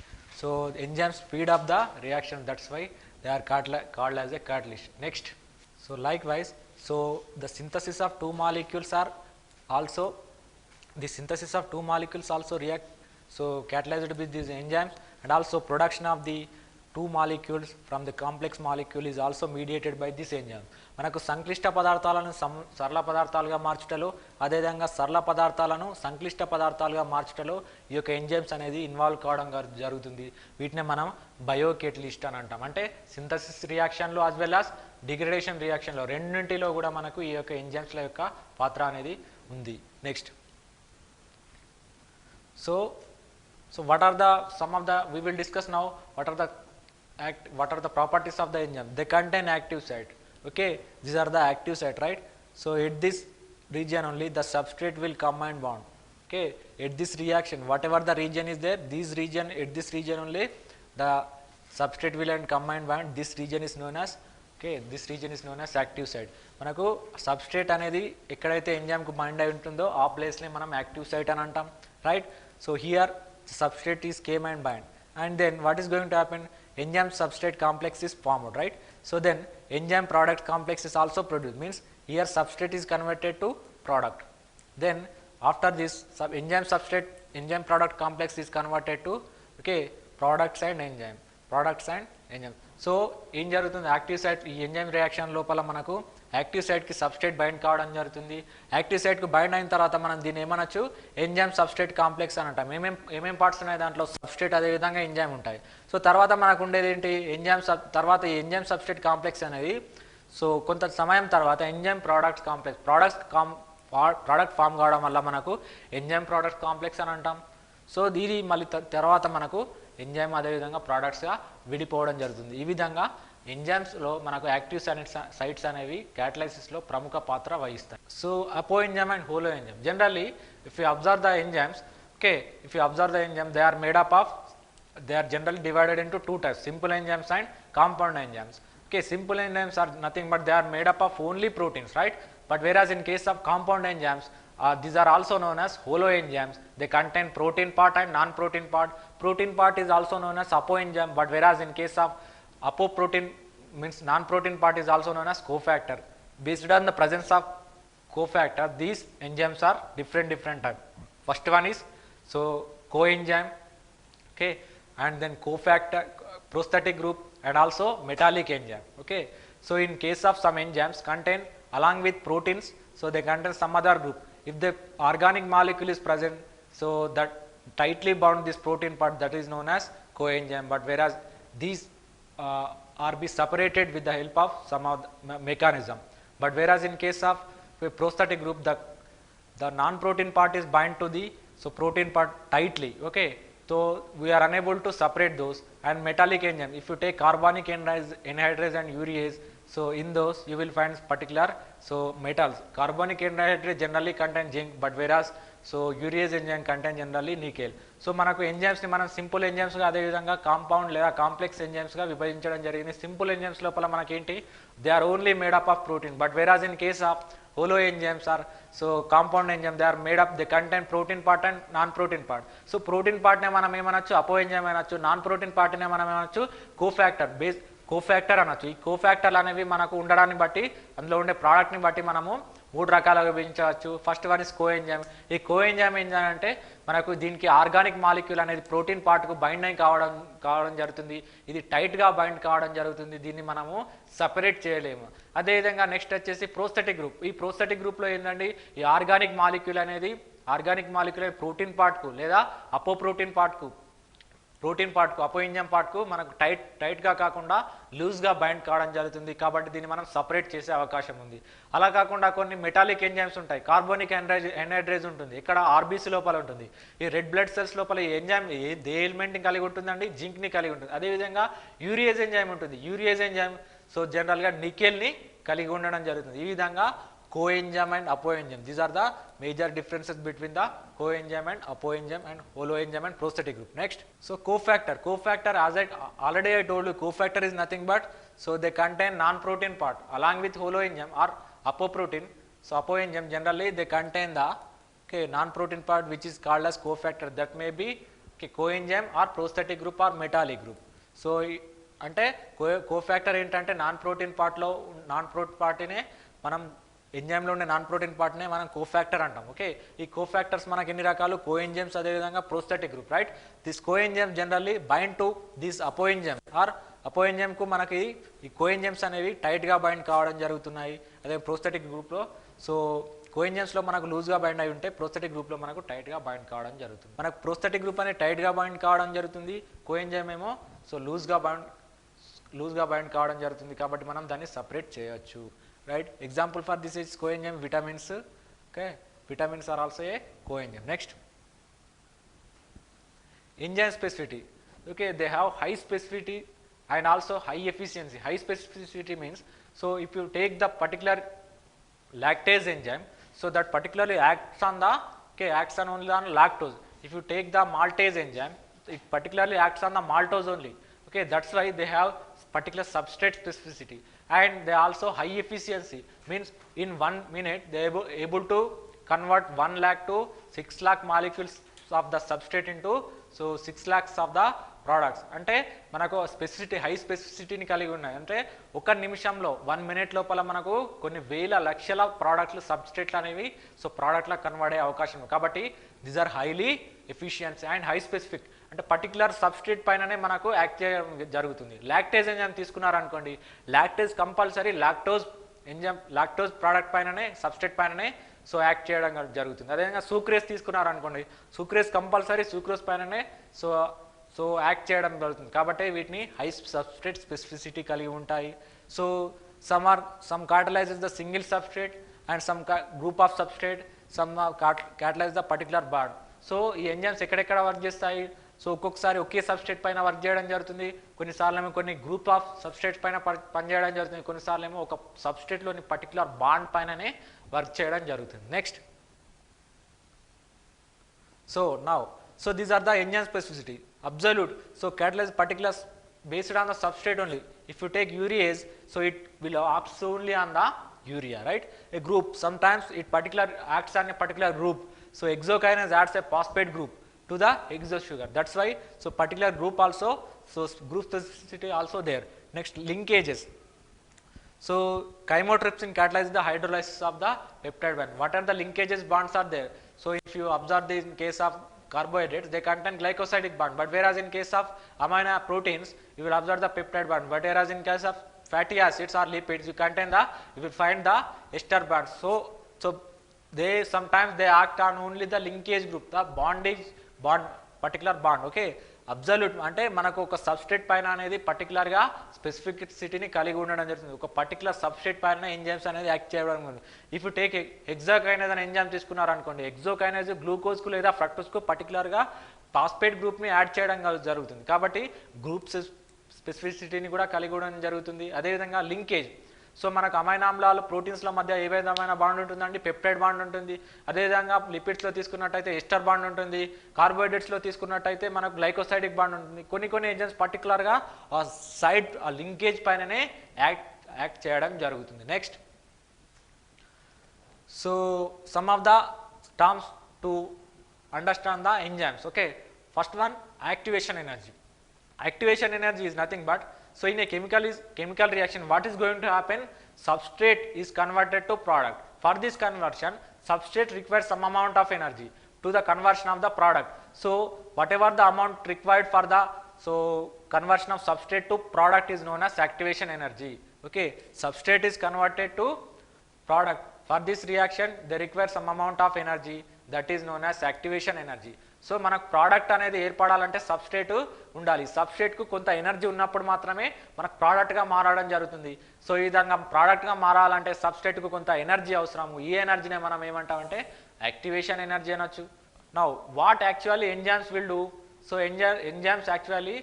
so enzymes speed up the reaction, that's why they are called as a catalyst. Next, so likewise, so the synthesis of two molecules also react, so catalyzed with these enzymes, and also production of the two molecules from the complex molecule is also mediated by this enzyme. మనకు సంక్లిష్ట పదార్థాలను సరళ పదార్థాలుగా మార్చుటలో, అదేవిధంగా సరళ పదార్థాలను సంక్లిష్ట పదార్థాలుగా మార్చుటలో ఈ యొక్క ఎంజైమ్స్ అనేది ఇన్వాల్వ్ కావడం జరుగుతుంది. వీటిని మనం బయోకేటలిస్ట్ అని అంటాం. అంటే సింథసిస్ రియాక్షన్లో యాజ్ వెల్ యాజ్ డిగ్రేడేషన్ రియాక్షన్లో రెండింటిలో కూడా మనకు ఈ యొక్క ఎంజైమ్స్ల యొక్క పాత్ర అనేది ఉంది. Next, so what are the some of the we will discuss now what are the properties of the enzyme. They contain active site. Okay, these are the active site, right? So at this region only the substrate will come and bond. Okay, at this reaction whatever the region is there, at this region only the substrate will and come and bond. This region is known as active site. మనకు substrate అనేది ఎక్కడైతే enzyme కు bind అయి ఉంటుందో ఆ place ని మనం active site అని అంటాం, right? So here substrate is came and bind, and then what is going to happen? Enzyme substrate complex is formed, right? So then enzyme product complex is also produced, means here substrate is converted to product. Then after this enzyme product complex is converted to products and enzyme. So ఏం జరుగుతుంది, active site ఈ enzyme reaction లోపల మనకు active సైట్కి substrate bind కావడం జరుగుతుంది. Active సైట్కి bind అయిన తర్వాత మనం దీన్ని ఏమనొచ్చు, ఎంజైమ్ సబ్స్ట్రేట్ కాంప్లెక్స్ అని అంటాం. ఏమేం పార్ట్స్ ఉన్నాయి దాంట్లో, సబ్స్ట్రేట్ అదేవిధంగా ఎంజైమ్ ఉంటాయి. సో తర్వాత మనకు ఉండేది ఏంటి, తర్వాత ఈ ఎంజైమ్ సబ్స్ట్రేట్ కాంప్లెక్స్ అనేది సో కొంత సమయం తర్వాత enzyme products complex product form కావడం వల్ల మనకు ఎంజైమ్ ప్రోడక్ట్ కాంప్లెక్స్ అని అంటాం. సో దీని మళ్ళీ తర్వాత మనకు ఎంజైమ్ అదేవిధంగా ప్రోడక్ట్స్గా విడిపోవడం జరుగుతుంది. ఈ విధంగా ఎంజైమ్స్లో మనకు యాక్టివ్ సైట్స్ అనేవి క్యాటలైసిస్లో ప్రముఖ పాత్ర వహిస్తాయి. So apoenzyme and holoenzyme generally if you observe the enzymes, okay, if you observe the enzyme, they are generally divided into two types, simple enzymes and compound enzymes. Okay, simple enzymes are nothing but they are made up of only proteins, right? But whereas in case of compound enzymes, these are also known as holo enzymes. They contain protein part and non-protein part. Protein part is also known as apo enzyme, but whereas in case of apoprotein means non-protein part is also known as cofactor. Based on the presence of cofactor, these enzymes are different type. First one is coenzyme, okay, and then cofactor, prosthetic group, and also metallic enzyme. Okay, so in case of some enzymes contain along with proteins, so they contain some other group. If the organic molecule is present, so that tightly bound this protein part, that is known as coenzyme. But whereas these are be separated with the help of some of the mechanism. But whereas in case of prosthetic group, the non-protein part is bind to the protein part tightly. Okay, so we are unable to separate those. And metallic enzyme, if you take carbonic anhydrase and urease, so in those you will find particular metals. Carbonic anhydrase generally contain zinc, but whereas urease enzyme contain generally nickel. So మనకు enzymes ని మనం simple enzymes గా అదే విధంగా compound లేదా complex enzymes గా విభజించడం జరిగింది. సింపుల్ ఎంజైమ్స్ లోపల మనకేంటి, they are only made up of protein. But whereas in case of holo enzymes are compound enzyme, they are made up, they contain protein part and non-protein part. So protein part ne manam emanachchu apo enzyme anachchu, non-protein part ne manam emanachchu cofactor అనొచ్చు. ఈ కోఫాక్టర్లు అనేవి మనకు ఉండడాన్ని బట్టి అందులో ఉండే ప్రోడక్ట్ని బట్టి మనము మూడు రకాలుగా విభజించవచ్చు. First one is coenzyme. ఈ కోఎంజైమ్ ఎంజైమ్ అంటే మనకు దీనికి ఆర్గానిక్ మాలిక్యూల్ అనేది ప్రోటీన్ పార్ట్కు బైండ్ అయి కావడం జరుగుతుంది. ఇది టైట్గా బైండ్ కావడం జరుగుతుంది. దీన్ని మనము సపరేట్ చేయలేము. అదేవిధంగా నెక్స్ట్ వచ్చేసి ప్రోస్థెటిక్ గ్రూప్. ఈ ప్రోస్థెటిక్ గ్రూప్లో ఏంటంటే ఈ ఆర్గానిక్ మాలిక్యూల్ అనేది ప్రోటీన్ పార్ట్కు లేదా అపోప్రోటీన్ పార్ట్కు అపో ఎంజైమ్ పార్ట్కు మనకు టైట్గా కాకుండా లూజ్గా బైండ్ కావడం జరుగుతుంది. కాబట్టి దీన్ని మనం సపరేట్ చేసే అవకాశం ఉంది. అలా కాకుండా కొన్ని మెటాలిక్ ఎంజైమ్స్ ఉంటాయి. కార్బోనిక్ ఎన్హైడ్రేజ్ ఉంటుంది, ఇక్కడ ఆర్బీసీ లోపల ఉంటుంది. ఈ రెడ్ బ్లడ్ సెల్స్ లోపల ఈ ఎంజైమ్ ఏ ఎలిమెంట్ని కలిగి ఉంటుందండి, జింక్ని కలిగి ఉంటుంది. అదేవిధంగా యూరియేజ్ ఎంజైమ్ ఉంటుంది. యూరియేజ్ ఎంజైమ్ జనరల్గా నికెల్ని కలిగి ఉండడం జరుగుతుంది. ఈ విధంగా coenzyme and apoenzyme, these are the major differences between the coenzyme and apoenzyme and holoenzyme and prosthetic group. Next, cofactor, as I already told you, cofactor is nothing but they contain non-protein part along with holoenzyme or apoprotein. So apoenzyme generally they contain the non-protein part which is called as cofactor, that may be coenzyme or prosthetic group or metallic group. So అంటే cofactor ఏంటంటే non protein పార్ట్నే మనం ఎంజైమ్లో ఉండే non protein పార్ట్నే మనం cofactor అంటాం. Okay, ఈ cofactors మనకి ఎన్ని రకాలు, కోఎంజైమ్స్ అదేవిధంగా prosthetic group, right. This coenzyme generally bind to this apoenzyme or అపోఎంజైమ్కు మనకి ఈ కోఎంజైమ్స్ అనేవి టైట్గా బైండ్ కావడం జరుగుతున్నాయి. అదే ప్రోస్థెటిక్ గ్రూప్లో కోఎంజైమ్స్లో మనకు లూజ్గా బైండ్ అయి ఉంటే ప్రోస్థెటిక్ గ్రూప్లో మనకు టైట్గా బైండ్ కావడం జరుగుతుంది. మనకు ప్రోస్థెటిక్ గ్రూప్ అనేది టైట్గా బైండ్ కావడం జరుగుతుంది, కోఎంజైమ్ ఏమో లూజ్గా బైండ్ కావడం జరుగుతుంది. కాబట్టి మనం దాన్ని సపరేట్ చేయొచ్చు, right. Example for this is coenzyme vitamins. Okay, vitamins are also a coenzyme. Next, enzyme specificity. Okay, they have high specificity and also high efficiency. High specificity means, so if you take the particular lactase enzyme, so that particularly acts on only on lactose. If you take the maltase enzyme, it particularly acts on the maltose only. Okay, that's why they have particular substrate specificity, and they also high efficiency, means in 1 minute they are able to convert 1 lakh to 6 lakh molecules of the substrate into 6 lakhs of the products. అంటే మనకు స్పెసిసిటీ, high స్పెసిసిటీని కలిగి ఉన్నాయి. అంటే ఒక నిమిషంలో 1 minute లోపల మనకు కొన్ని వేల లక్షల ప్రోడక్ట్లు సబ్స్ట్రేట్లు అనేవి ప్రోడక్ట్లా కన్వర్ట్ అయ్యే అవకాశం ఉంది. కాబట్టి these are highly efficiency and high specific. అంటే పర్టికులర్ సబ్స్ట్రేట్ పైననే మనకు యాక్ట్ చేయడం జరుగుతుంది. లాక్టేజ్ ఎంజైమ్ తీసుకున్నారనుకోండి, లాక్టేజ్ కంపల్సరీ లాక్టోజ్ ప్రోడక్ట్ పైననే, సబ్స్ట్రేట్ పైననే యాక్ట్ చేయడం జరుగుతుంది. అదేవిధంగా సూక్రేజ్ తీసుకున్నారనుకోండి, సూక్రేజ్ కంపల్సరీ సూక్రోజ్ పైననే యాక్ట్ చేయడం జరుగుతుంది. కాబట్టి వీటిని హై సబ్స్ట్రేట్ స్పెసిఫిసిటీ కలిగి ఉంటాయి. So some catalyzes the single substrate and some group of substrate, some catalyze the particular bond. So ఈ ఎంజైమ్స్ ఎక్కడెక్కడ వర్క్ చేస్తాయి, సో ఒక్కొక్కసారి ఒకే సబ్స్ట్రేట్ పైన వర్క్ చేయడం జరుగుతుంది, కొన్నిసార్లు ఏమో కొన్ని గ్రూప్ ఆఫ్ సబ్స్ట్రేట్స్ పైన పనిచేయడం జరుగుతుంది, కొన్నిసార్లు ఏమో ఒక సబ్స్ట్రేట్లోని పర్టికులర్ బాండ్ పైననే వర్క్ చేయడం జరుగుతుంది. Next, so now, so these are the enzyme specificity. Absolute, so catalyze particulars based on the substrate only. If you take urease, so it will acts only on the urea, right? A group, sometimes it particular acts on a particular group, so hexokinase adds a phosphate group to the hexo sugar, that's why, so particular group also, so group specificity also there. Next, linkages. So chymotrypsin catalyzes the hydrolysis of the peptide bond. What are the linkages bonds are there? So if you observe this in case of carbohydrates, they contain glycosidic bond, but whereas in case of amino proteins, you will observe the peptide bond, but whereas in case of fatty acids or lipids, you will find the ester bond. So they sometimes they act on only the linkage group, the bond particular bond. Okay, absolute అంటే మనకు ఒక substrate పైన అనేది పర్టికులర్గా స్పెసిఫిసిటీని కలిగి ఉండడం జరుగుతుంది, ఒక పర్టికులర్ సబ్స్ట్రేట్ పైన ఎంజైమ్స్ అనేది యాక్ట్ చేయడం. ఇఫ్ యూ టేక్ హెక్సాకైనేజ్ అనే ఎంజైమ్ తీసుకున్నారనుకోండి, హెక్సోకైనేజ్ గ్లూకోజ్కు లేదా ఫ్రక్టోజ్కు పర్టికులర్గా ఫాస్ఫేట్ గ్రూప్ని యాడ్ చేయడం జరుగుతుంది, కాబట్టి గ్రూప్ స్పెసిఫిసిటీని కూడా కలిగి ఉండడం జరుగుతుంది. అదేవిధంగా లింకేజ్, సో మనకు అమైనో ఆమ్లాలు ప్రోటీన్స్ల మధ్య ఏ విధమైన బాండ్ ఉంటుందండి, పెప్టైడ్ బాండ్ ఉంటుంది. అదేవిధంగా లిపిడ్స్లో తీసుకున్నట్టయితే ఎస్టర్ బాండ్ ఉంటుంది, కార్బోహైడ్రేట్స్లో తీసుకున్నట్టయితే మనకు గ్లైకోసైడిక్ బాండ్ ఉంటుంది. కొన్ని ఎంజైమ్స్ పర్టికులర్గా ఆ సైడ్ ఆ లింకేజ్ పైననే యాక్ట్ చేయడం జరుగుతుంది. Next, so some of the terms to understand the enzymes. Okay, first one, activation energy. Activation energy is nothing but, so in a chemical reaction, what is going to happen? Substrate is converted to product. For this conversion, substrate requires some amount of energy to the conversion of the product. So whatever the amount required for the conversion of substrate to product is known as activation energy. Okay, substrate is converted to product. For this reaction, they require some amount of energy, that is known as activation energy. So మనకు product అనేది ఏర్పడాలంటే substrate ఉండాలి, సబ్స్ట్రేట్కు కొంత energy ఉన్నప్పుడు మాత్రమే మనకు ప్రోడక్ట్గా మారడం జరుగుతుంది. So ఈ విధంగా ప్రోడక్ట్గా మారాలంటే సబ్స్ట్రేట్కు కొంత ఎనర్జీ అవసరము. ఈ ఎనర్జీనే మనం ఏమంటామంటే యాక్టివేషన్ ఎనర్జీ అనొచ్చు. Now what actually enzymes will do? So enzymes actually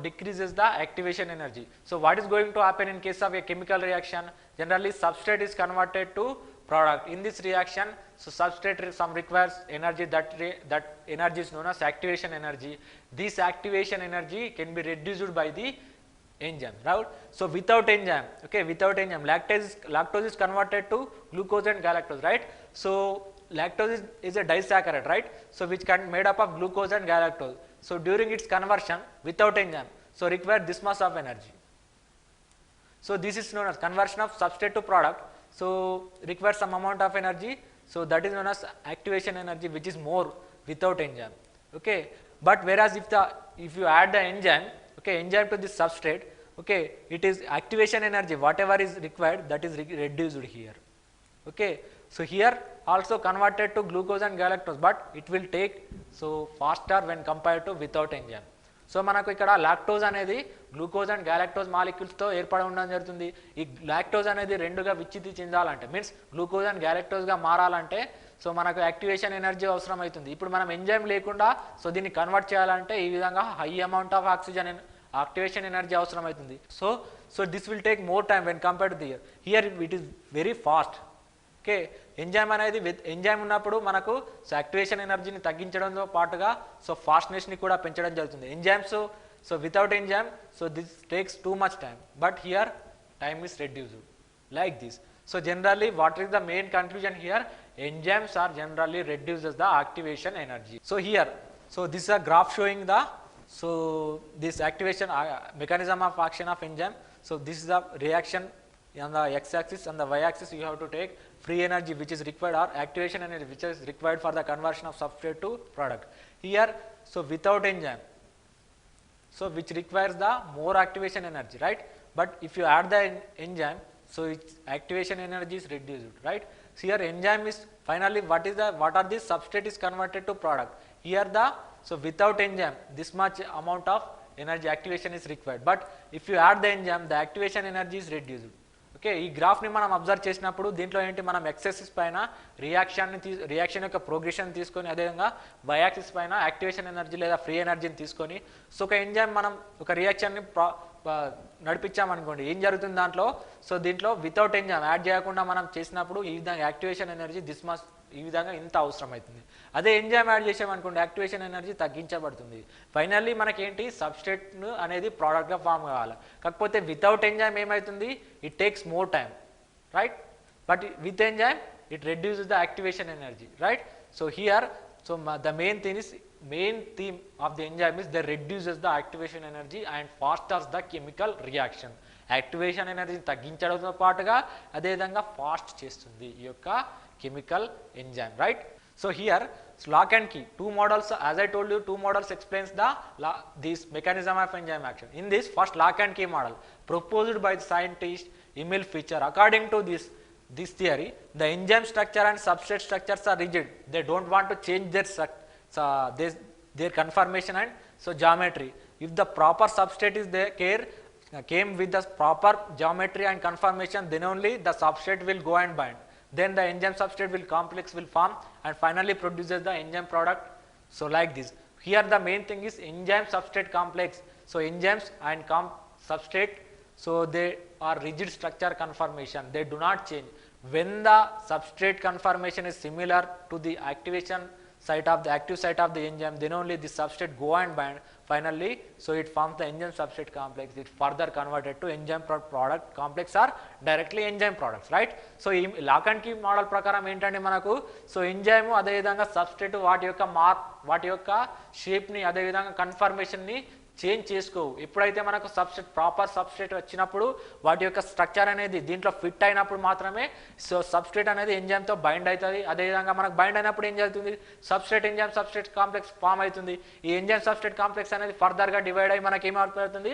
decreases the activation energy. So what is going to happen in case of a chemical reaction? Generally substrate is converted to product. In this reaction, so substrate requires energy, that energy is known as activation energy. This activation energy can be reduced by the enzyme, right? So without enzyme, lactose is converted to glucose and galactose, right? So lactose is a disaccharide, right? So which can made up of glucose and galactose. So during its conversion without enzyme, so require this much of energy. So this is known as conversion of substrate to product. So requires some amount of energy. So that is known as activation energy, which is more without enzyme. Okay, but whereas if you add the enzyme, enzyme to this substrate, it is activation energy, whatever is required, that is reduced here. Okay, so here also converted to glucose and galactose, but it will take faster when compared to without enzyme. So మనకు ఇక్కడ lactose అనేది glucose and galactose మాలిక్యూల్స్తో ఏర్పడి ఉండడం జరుగుతుంది. ఈ lactose అనేది రెండుగా విచ్చితి చెందాలంటే, మీన్స్ గ్లూకోజ్ అండ్ గ్యాలక్టోజ్గా మారాలంటే సో మనకు యాక్టివేషన్ ఎనర్జీ అవసరం అవుతుంది. ఇప్పుడు మనం ఎంజైమ్ లేకుండా దీన్ని కన్వర్ట్ చేయాలంటే ఈ విధంగా high amount of oxygen activation energy అవసరం అవుతుంది. So this will take more time when compared to hear it is very fast. Okay, enzyme అనేది ఎంజైమ్ ఉన్నప్పుడు మనకు యాక్టివేషన్ ఎనర్జీని తగ్గించడంతో పాటుగా ఫాస్ట్నెస్ని కూడా పెంచడం జరుగుతుంది. Enzymes without enzyme this takes too much time, but here time is reduced like this. So generally what is the main conclusion here? Enzymes are generally reduces the activation energy. So here, this is a graph showing the this activation mechanism of action of enzyme. So this is the reaction on the x-axis, and the y-axis you have to take free energy which is required, or activation energy which is required for the conversion of substrate to product. Here, without enzyme, which requires the more activation energy, right? But if you add the enzyme, its activation energy is reduced, right? So here enzyme is finally what are these substrate is converted to product. Here without enzyme this much amount of energy activation is required, but if you add the enzyme the activation energy is reduced. Okay, ఈ గ్రాఫ్ని మనం observe చేసినప్పుడు దీంట్లో ఏంటి, మనం ఎక్సెసిస్ పైన reaction యొక్క progression తీసుకొని, అదేవిధంగా వై యాక్సిస్ పైన యాక్టివేషన్ ఎనర్జీ లేదా ఫ్రీ ఎనర్జీని తీసుకొని, సో ఒక ఎంజైమ్ మనం ఒక రియాక్షన్ని నడిపించామనుకోండి, ఏం జరుగుతుంది దాంట్లో, సో దీంట్లో వితౌట్ ఎంజైమ్ యాడ్ చేయకుండా మనం చేసినప్పుడు ఈ విధంగా యాక్టివేషన్ ఎనర్జీ ఈ విధంగా ఇంత అవసరం అవుతుంది. అదే ఎంజైమ్ యాడ్ చేసామనుకోండి, యాక్టివేషన్ ఎనర్జీ తగ్గించబడుతుంది. ఫైనల్లీ మనకేంటి, సబ్స్ట్రేట్ అనేది ప్రోడక్ట్గా ఫామ్ కావాలి. కాకపోతే వితౌట్ ఎంజైమ్ ఏమవుతుంది, it takes more time, right, but with enzyme it reduces the activation energy, right. So here, so the main theme of the enzyme is that reduces the activation energy and fasters the chemical reaction. Activation ఎనర్జీని తగ్గించడంతో పాటుగా అదేవిధంగా fast చేస్తుంది ఈ యొక్క chemical enzyme, right. So here lock and key, two models, as I told you, two models explains this mechanism of enzyme action. In this first lock and key model proposed by the scientist Emil Fischer, according to this theory, the enzyme structure and substrate structures are rigid. They don't want to change their conformation and so geometry. If the proper substrate is there, came with the proper geometry and conformation, then only the substrate will go and bind. Then the enzyme substrate complex will form and finally produces the enzyme product. So like this. Here the main thing is enzyme substrate complex. So enzymes and substrate, so they are rigid structure conformation. They do not change. When the substrate conformation is similar to the active site of the enzyme, then only the substrate go and bind. Finally, so it forms the enzyme substrate complex. It further converted to enzyme product complex or directly enzyme products, right. So ఈ lock and key model ప్రకారం ఏంటంటే మనకు, so enzyme అదేవిధంగా substrate వాటి యొక్క షేప్ని అదేవిధంగా కన్ఫర్మేషన్ని change చేసుకోవు. ఎప్పుడైతే మనకు ప్రాపర్ సబ్స్ట్రేట్ వచ్చినప్పుడు వాటి యొక్క స్ట్రక్చర్ అనేది దీంట్లో ఫిట్ అయినప్పుడు మాత్రమే సో సబ్స్ట్రేట్ అనేది ఎంజైమ్తో బైండ్ అవుతుంది. అదేవిధంగా మనకు బైండ్ అయినప్పుడు ఏం జరుగుతుంది, substrate enzyme substrate complex form అవుతుంది. ఈ ఎంజైమ్ సబ్స్ట్రేట్ కాంప్లెక్స్ అనేది ఫర్దర్గా డివైడ్ అయ్యి మనకి ఏం ఏర్పడుతుంది,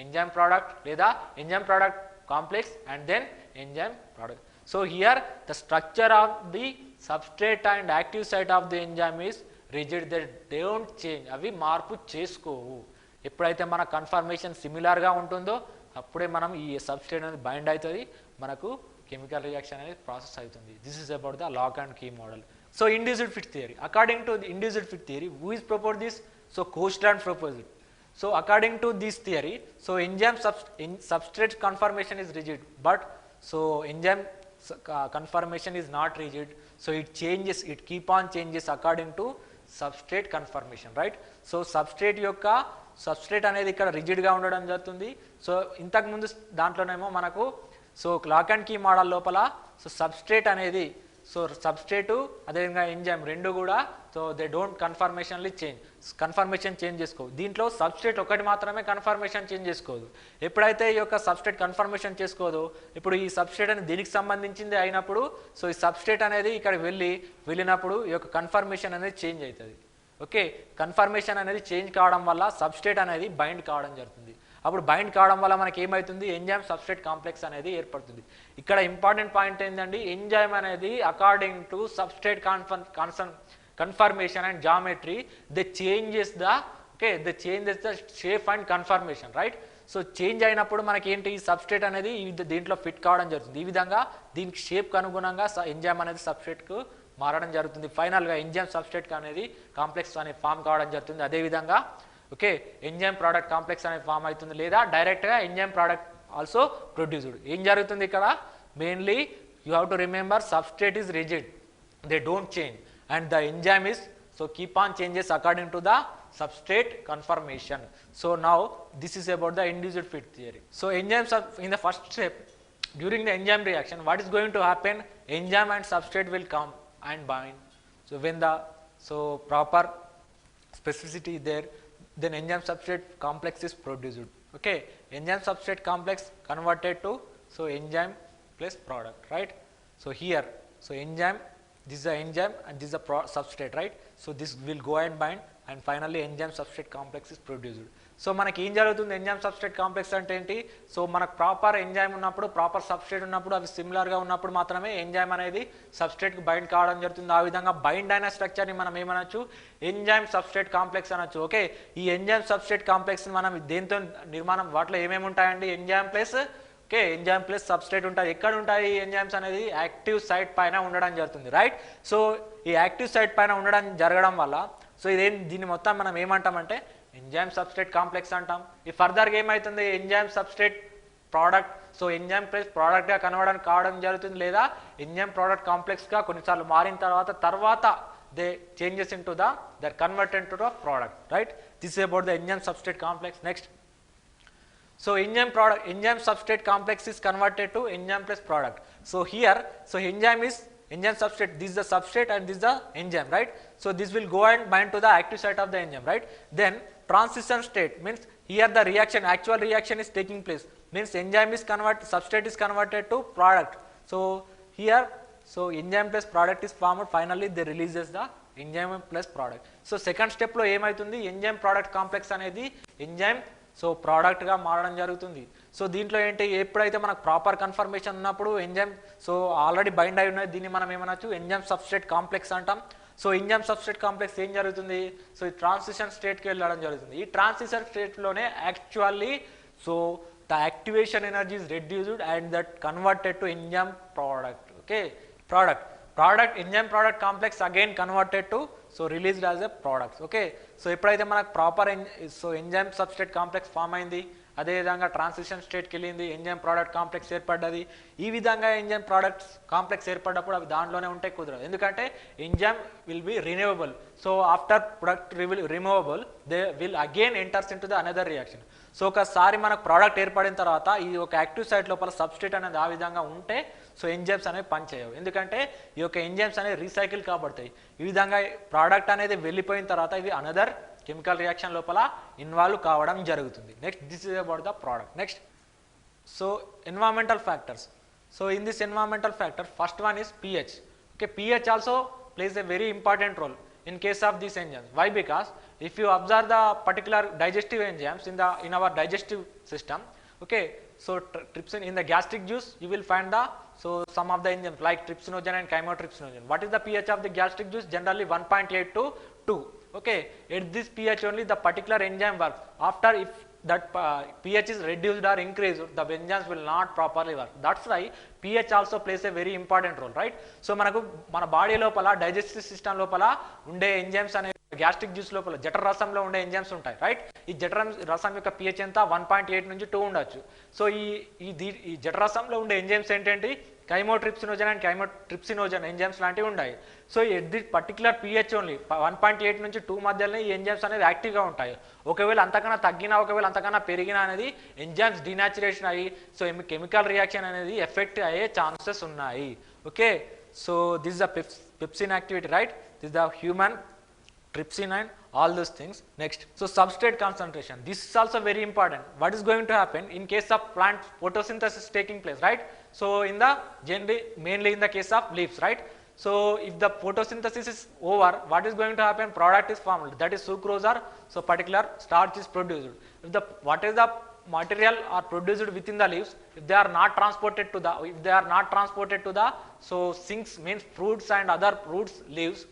ఎంజైమ్ ప్రోడక్ట్ లేదా enzyme product complex and then enzyme product. So here the structure of the substrate and active site of the enzyme is rigid. They don't change, అవి మార్పు చేసుకోవు. ఎప్పుడైతే మన కన్ఫర్మేషన్ సిమిలర్గా ఉంటుందో అప్పుడే మనం ఈ సబ్స్ట్రేట్ అనేది బైండ్ అవుతుంది, మనకు కెమికల్ రియాక్షన్ అనేది ప్రాసెస్ అవుతుంది. This is about the lock and key model. So induced fit theory, according to the induced fit theory, who is propose this, so Koshland propose it. So according to this theory, so enzyme substrate conformation is rigid, but so enzyme conformation is not rigid, so it changes, it keep on changes according to substrate conformation, right. So substrate అనేది ఇక్కడ రిజిడ్గా ఉండడం జరుగుతుంది. So ఇంతకుముందు దాంట్లోనేమో మనకు so lock and key model లోపల so substrate అనేది, సో సబ్స్ట్రేటు అదేవిధంగా ఎంజైమ్ రెండు కూడా so they don't conformation change చేసుకోవు. దీంట్లో సబ్స్ట్రేట్ ఒకటి మాత్రమే కన్ఫర్మేషన్ చేంజ్ చేసుకోదు. ఎప్పుడైతే ఈ యొక్క సబ్స్ట్రేట్ కన్ఫర్మేషన్ చేసుకోదో, ఇప్పుడు ఈ సబ్స్ట్రేట్ అనేది దీనికి సంబంధించింది అయినప్పుడు సో ఈ సబ్స్ట్రేట్ అనేది ఇక్కడ వెళ్ళినప్పుడు ఈ యొక్క కన్ఫర్మేషన్ అనేది చేంజ్ అవుతుంది. ఓకే, కన్ఫర్మేషన్ అనేది చేంజ్ కావడం వల్ల సబ్స్ట్రేట్ అనేది బైండ్ కావడం జరుగుతుంది. అప్పుడు బైండ్ కావడం వల్ల మనకి ఏమవుతుంది, ఎంజైమ్ సబ్స్ట్రేట్ కాంప్లెక్స్ అనేది ఏర్పడుతుంది. ఇక్కడ ఇంపార్టెంట్ పాయింట్ ఏంటండి, ఎంజైమ్ అనేది according to substrate confirmation and geometry they changes the shape and confirmation, right. So change అయినప్పుడు మనకి ఏంటి, సబ్స్ట్రేట్ అనేది దీంట్లో ఫిట్ కావడం జరుగుతుంది. ఈ విధంగా దీనికి షేప్కి అనుగుణంగా ఎంజైమ్ అనేది సబ్స్ట్రేట్కు మారడం జరుగుతుంది. ఫైనల్గా ఎంజైమ్ సబ్స్ట్రేట్ అనేది కాంప్లెక్స్ అనేది ఫామ్ కావడం జరుగుతుంది. అదేవిధంగా ఓకే ఎంజైమ్ ప్రోడక్ట్ కాంప్లెక్స్ అనేది ఫామ్ అవుతుంది, లేదా డైరెక్ట్గా ఎంజైమ్ ప్రోడక్ట్ ఆల్సో ప్రొడ్యూస్డ్. ఏం జరుగుతుంది ఇక్కడ, mainly you have to remember substrate is rigid, they don't change, and the enzyme is so keep on changes according to the substrate conformation. So now this is about the induced fit theory. So enzymes are in the first step during the enzyme reaction, what is going to happen, enzyme and substrate will come and bind. So when the proper specificity is there, then enzyme substrate complex is produced. Okay, enzyme substrate complex converted to enzyme plus product, right. So here enzyme, this is the enzyme and this is the substrate, right. So this will go and bind and finally enzyme substrate complex is produced. So మనకి ఏం జరుగుతుంది, enzyme substrate complex అంటే ఏంటి, so మనకు proper enzyme ఉన్నప్పుడు proper substrate ఉన్నప్పుడు అవి సిమిలర్గా ఉన్నప్పుడు మాత్రమే ఎంజైమ్ అనేది సబ్స్ట్రేట్కి బైండ్ కావడం జరుగుతుంది. ఆ విధంగా బైండ్ అయిన స్ట్రక్చర్ని మనం ఏమనొచ్చు, ఎంజైమ్ సబ్స్ట్రేట్ కాంప్లెక్స్ అనొచ్చు. ఓకే, ఈ ఎంజైమ్ సబ్స్ట్రేట్ కాంప్లెక్స్ని మనం దేంతో నిర్మాణం, వాటిలో ఏమేమి ఉంటాయండి, enzyme plus okay, enzyme plus substrate ఉంటుంది. ఎక్కడ ఉంటాయి ఎంజైమ్స్ అనేది యాక్టివ్ సైట్ పైన ఉండడం జరుగుతుంది, రైట్. సో ఈ యాక్టివ్ సైట్ పైన ఉండడం జరగడం వల్ల సో దీన్ని మొత్తం మనం ఏమంటామంటే ఎంజైమ్ సబ్స్ట్రేట్ కాంప్లెక్స్ అంటాం. ఈ ఫర్దర్గా ఏమవుతుంది, enzyme substrate product, so enzyme plus ప్రోడక్ట్గా కన్వర్ట్ కావడం జరుగుతుంది, లేదా ఎంజైమ్ ప్రోడక్ట్ కాంప్లెక్స్గా కొన్నిసార్లు మారిన తర్వాత they changes into they're converted into the product, right. This is about the enzyme substrate complex. Next, so enzyme substrate complex is converted to enzyme plus product. So here, so enzyme substrate, this is the substrate and this is the enzyme, right. So this will go and bind to the active site of the enzyme, right. Then transition state means here the actual reaction is taking place, means enzyme is converted, substrate is converted to product. So here, so enzyme plus product is formed, finally they releases the enzyme plus product. So second step లో ఏమవుతుంది, enzyme product complex అనేది enzyme so ప్రోడక్ట్గా మారడం జరుగుతుంది. So దీంట్లో ఏంటి, ఎప్పుడైతే మనకు ప్రాపర్ కన్ఫర్మేషన్ ఉన్నప్పుడు ఎంజైమ్ సో ఆల్రెడీ బైండ్ అయి ఉన్నది, దీన్ని మనం ఏమనొచ్చు ఎంజైమ్ సబ్స్ట్రేట్ కాంప్లెక్స్ అంటాం. సో ఎంజైమ్ సబ్స్ట్రేట్ కాంప్లెక్స్ ఏం జరుగుతుంది, సో ఈ ట్రాన్సిషన్ స్టేట్కి వెళ్ళడం జరుగుతుంది. ఈ ట్రాన్సిషన్ స్టేట్లోనే actually so the activation energy is reduced and that converted to enzyme product. Okay, product enzyme product complex again converted to so released as a products. Okay, so ఎప్పుడైతే మనకు proper so enzyme substrate complex form అయింది, అదేవిధంగా transition స్టేట్కి వెళ్ళింది, enzyme product complex ఏర్పడ్డది. ఈ విధంగా enzyme products complex ఏర్పడ్డప్పుడు అవి దాంట్లోనే ఉంటే కుదరదు, ఎందుకంటే enzyme will be renewable. So after product removable they will again enters in to the another reaction. So ఒకసారి మనకు ప్రోడక్ట్ ఏర్పడిన తర్వాత ఈ ఒక యాక్టివ్ సైట్ లోపల సబ్స్ట్రేట్ అనేది ఆ విధంగా ఉంటే సో ఎంజైమ్స్ అనేవి పనిచేయవు, ఎందుకంటే ఈ యొక్క ఎంజైమ్స్ అనేవి రీసైకిల్ కాబడతాయి. ఈ విధంగా ప్రోడక్ట్ అనేది వెళ్ళిపోయిన తర్వాత ఇవి అనదర్ కెమికల్ రియాక్షన్ లోపల ఇన్వాల్వ్ కావడం జరుగుతుంది. Next, this is about the product. Next, so environmental factors. So in this environmental factor first one is pH. Okay, pH also plays a very important role in case of these enzymes. Why? Because if you observe the particular digestive enzymes in our digestive system, okay, so trypsin in the gastric juice you will find so some of the enzymes like trypsinogen and chymotrypsinogen. What is the pH of the gastric juice? Generally 1.8 to 2. Okay, at this pH only the particular enzyme works. After if that pH is reduced or increased, the enzymes will not properly work. That's why pH also plays a very important role, right. So manaku mana body lopala digestive system lopala unde enzymes ane gastric juice లోపల జఠర రసంలో ఉండే enzymes ఉంటాయి, right. ఈ జఠర రసం యొక్క pH ఎంత 1.8 నుంచి 2 ఉండొచ్చు. సో ఈ జఠర రసంలో ఉండే ఎంజైమ్స్ ఏంటంటే కైమోట్రిప్సినోజన్ అండ్ కైమోట్రిప్సినోజన్ ఎంజైమ్స్ లాంటివి ఉన్నాయి. So at the particular pH only 1.8 నుంచి 2 మధ్యలోనే ఈ ఎంజైమ్స్ అనేది యాక్టివ్గా ఉంటాయి. ఒకవేళ అంతకన్నా తగ్గినా ఒకవేళ అంతకన్నా పెరిగినా అనేది ఎంజైమ్స్ డినాచురేషన్ అయ్యి సో కెమికల్ రియాక్షన్ అనేది ఎఫెక్ట్ అయ్యే ఛాన్సెస్ ఉన్నాయి. Okay, so this the pepsin activity, right. This the human trypsin and all those things. Next, so substrate concentration, this is also very important. What is going to happen in case of plant photosynthesis taking place, right. So in the generally mainly in the case of leaves, right. So if the photosynthesis is over, what is going to happen, product is formed, that is sucrose or so particular starch is produced. If what is the material are produced within the leaves, if they are not transported to the so sinks means fruits and other fruits leaves,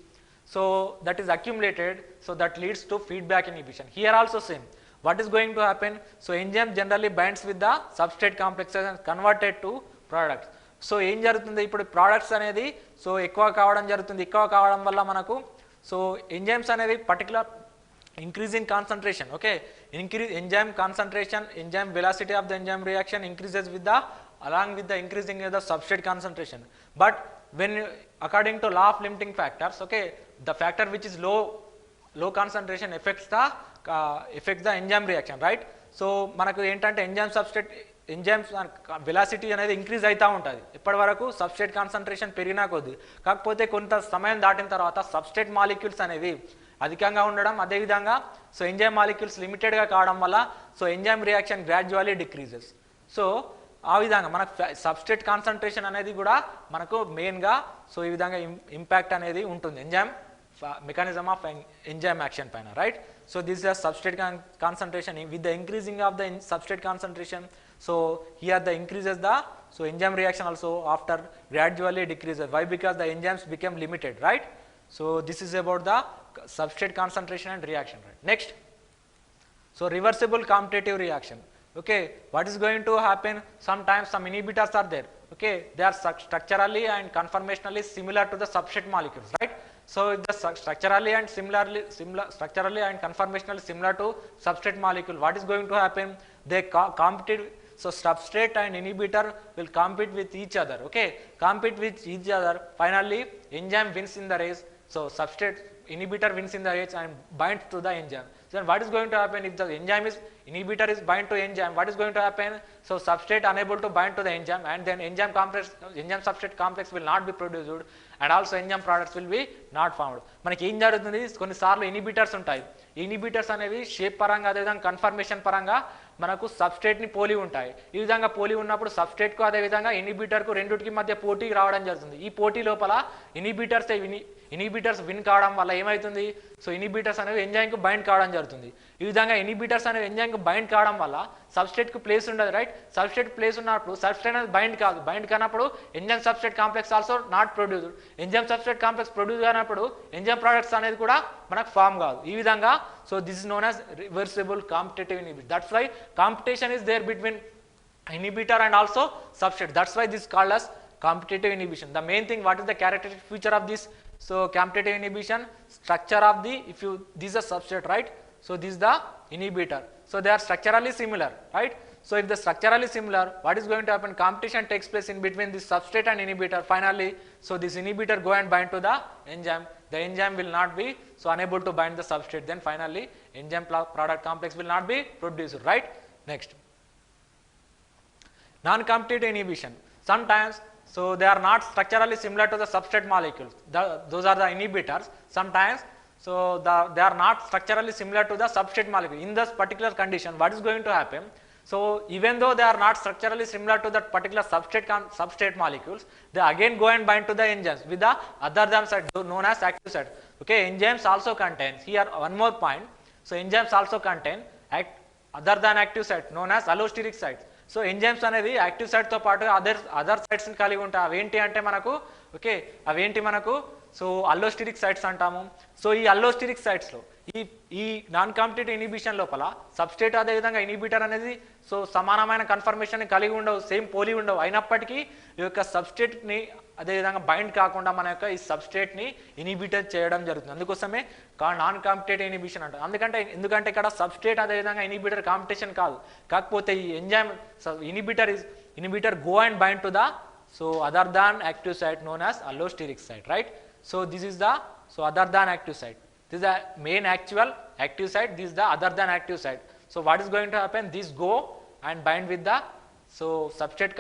so that is accumulated, so that leads to feedback inhibition. Here also same, what is going to happen, so enzyme generally binds with the substrate complexes and converted to products. So ఏం జరుగుతుంది, ఇప్పుడు products అనేది so ఎక్కువ కావడం జరుగుతుంది. ఎక్కువ కావడం వల్ల మనకు సో ఎంజైమ్స్ అనేది particular increase in concentration. Okay, increase enzyme concentration, enzyme velocity of the enzyme reaction increases with the along with the increasing of the substrate concentration. But when according to law of limiting factors, okay, the factor which is low concentration affects the enzyme reaction, right. So మనకు ఏంటంటే enzymes velocity అనేది increase అవుతూ ఉంటుంది ఇప్పటి వరకు substrate concentration పెరిగినా కొద్ది. కాకపోతే కొంత సమయం దాటిన తర్వాత సబ్స్ట్రేట్ మాలిక్యూల్స్ అనేవి అధికంగా ఉండడం, అదేవిధంగా సో ఎంజైమ్ మాలిక్యూల్స్ లిమిటెడ్గా కావడం వల్ల so enzyme reaction gradually decreases. So ఆ విధంగా మనకు సబ్స్ట్రేట్ కాన్సన్ట్రేషన్ అనేది కూడా మనకు మెయిన్గా సో ఈ విధంగా ఇంపాక్ట్ అనేది ఉంటుంది enzyme mechanism of enzyme action paina, right. So this is a substrate concentration. With the increasing of the substrate concentration, so here the increases the so enzyme reaction also after gradually decreases. Why? Because the enzymes become limited, right. So this is about the substrate concentration and reaction, right. Next, so reversible competitive reaction. Okay, what is going to happen? Sometimes some inhibitors are there. Okay, they are structurally and conformationally similar to the substrate molecules, right? So if the structurally and structurally and conformationally similar to substrate molecule, what is going to happen? They compete. So substrate and inhibitor will compete with each other. Okay, compete with each other. Finally, enzyme wins in the race. So substrate inhibitor wins in the race and binds to the enzyme. Then what is going to happen if the inhibitor is bind to enzyme? What is going to happen? So substrate unable to bind to the enzyme, and then enzyme substrate complex will not be produced, and also enzyme products will be not formed. మనకి ఏం జరుగుతుంది? కొన్నిసార్లు inhibitors ఉంటాయి. ఈ inhibitors అనేవి shape పరంగా అదేవిధంగా confirmation పరంగా మనకు సబ్స్ట్రేట్ని పోలి ఉంటాయి. ఈ విధంగా పోలి ఉన్నప్పుడు సబ్స్ట్రేట్కు అదేవిధంగా ఇన్హిబిటర్కు రెండుటికి మధ్య పోటీ రావడం జరుగుతుంది. ఈ పోటీ లోపల ఇన్హిబిటర్స్ విన్ కావడం వల్ల ఏమవుతుంది? సో ఇన్హిబిటర్స్ అనేవి ఎంజైమ్కు బైండ్ కావడం జరుగుతుంది. ఈ విధంగా ఇన్హిబిటర్స్ అనేవి ఎంజైమ్కు బైండ్ కావడం వల్ల సబ్స్ట్రేట్కు ప్లేస్ ఉండదు, రైట్? సబ్స్ట్రేట్ ప్లేస్ ఉన్నప్పుడు సబ్స్ట్రేట్ అనేది బైండ్ కాదు. బైండ్ కానప్పుడు enzyme substrate complex also not produced. Enzyme substrate complex produce కానప్పుడు ఎంజైమ్ ప్రోడక్ట్స్ అనేది కూడా మనకు ఫామ్ కాదు. ఈ విధంగా so this is known as reversible competitive inhibitor. That's why competition is there between inhibitor and also substrate. That's why this is called as competitive inhibition. The main thing, what is the characteristic feature of this? So competitive inhibition, structure of the, this is a substrate, right? So this is the inhibitor. So they are structurally similar, right? So if the structurally similar, what is going to happen? Competition takes place in between this substrate and inhibitor. Finally, so this inhibitor go and bind to the enzyme. The enzyme will not be so unable to bind the substrate. Then finally, enzyme product complex will not be produced, right? Next, non-competitive inhibition. Sometimes, so they are not structurally similar to the substrate molecules. Those are the inhibitors. Sometimes, so they are not structurally similar to the substrate molecule. In this particular condition, what is going to happen? So even though they are not structurally similar to that particular substrate molecules, they again go and bind to the enzymes with the other than site known as active site. Okay, enzymes also contain, here one more point. So enzymes also contain other than active site known as allosteric sites. So enzymes అనేవి active సైట్తో పాటు other సైట్స్ని కలిగి ఉంటాయి. అవేంటి అంటే మనకు అవేంటి మనకు so అల్లోస్టిరిక్ sites అంటాము. సో ఈ అల్లోస్టిరిక్ సైట్స్లో ఈ నాన్ కాంపిటేటివ్ ఇన్హిబిషన్ లోపల సబ్స్ట్రేట్ అదేవిధంగా ఇన్హిబిటర్ అనేది సో సమానమైన కన్ఫర్మేషన్ కలిగి ఉండవు, సేమ్ పోలి ఉండవు. అయినప్పటికీ ఈ యొక్క సబ్స్ట్రేట్ని అదేవిధంగా బైండ్ కాకుండా మన యొక్క ఈ సబ్స్ట్రేట్ని ఇన్హిబిటర్ చేయడం జరుగుతుంది. అందుకోసమే నాన్ కాంపిటేటివ్ ఇన్హిబిషన్ అంటారు. ఎందుకంటే ఇక్కడ సబ్స్ట్రేట్ అదేవిధంగా ఇన్హిబిటర్ కాంపిటీషన్ కాదు. కాకపోతే ఈ enzyme inhibitor go and bind to the so other than active site known as allosteric site, right? So this is the other than active site. This is the main actual active site. This is the other than active site. So what is going to happen? This go and bind with the substrate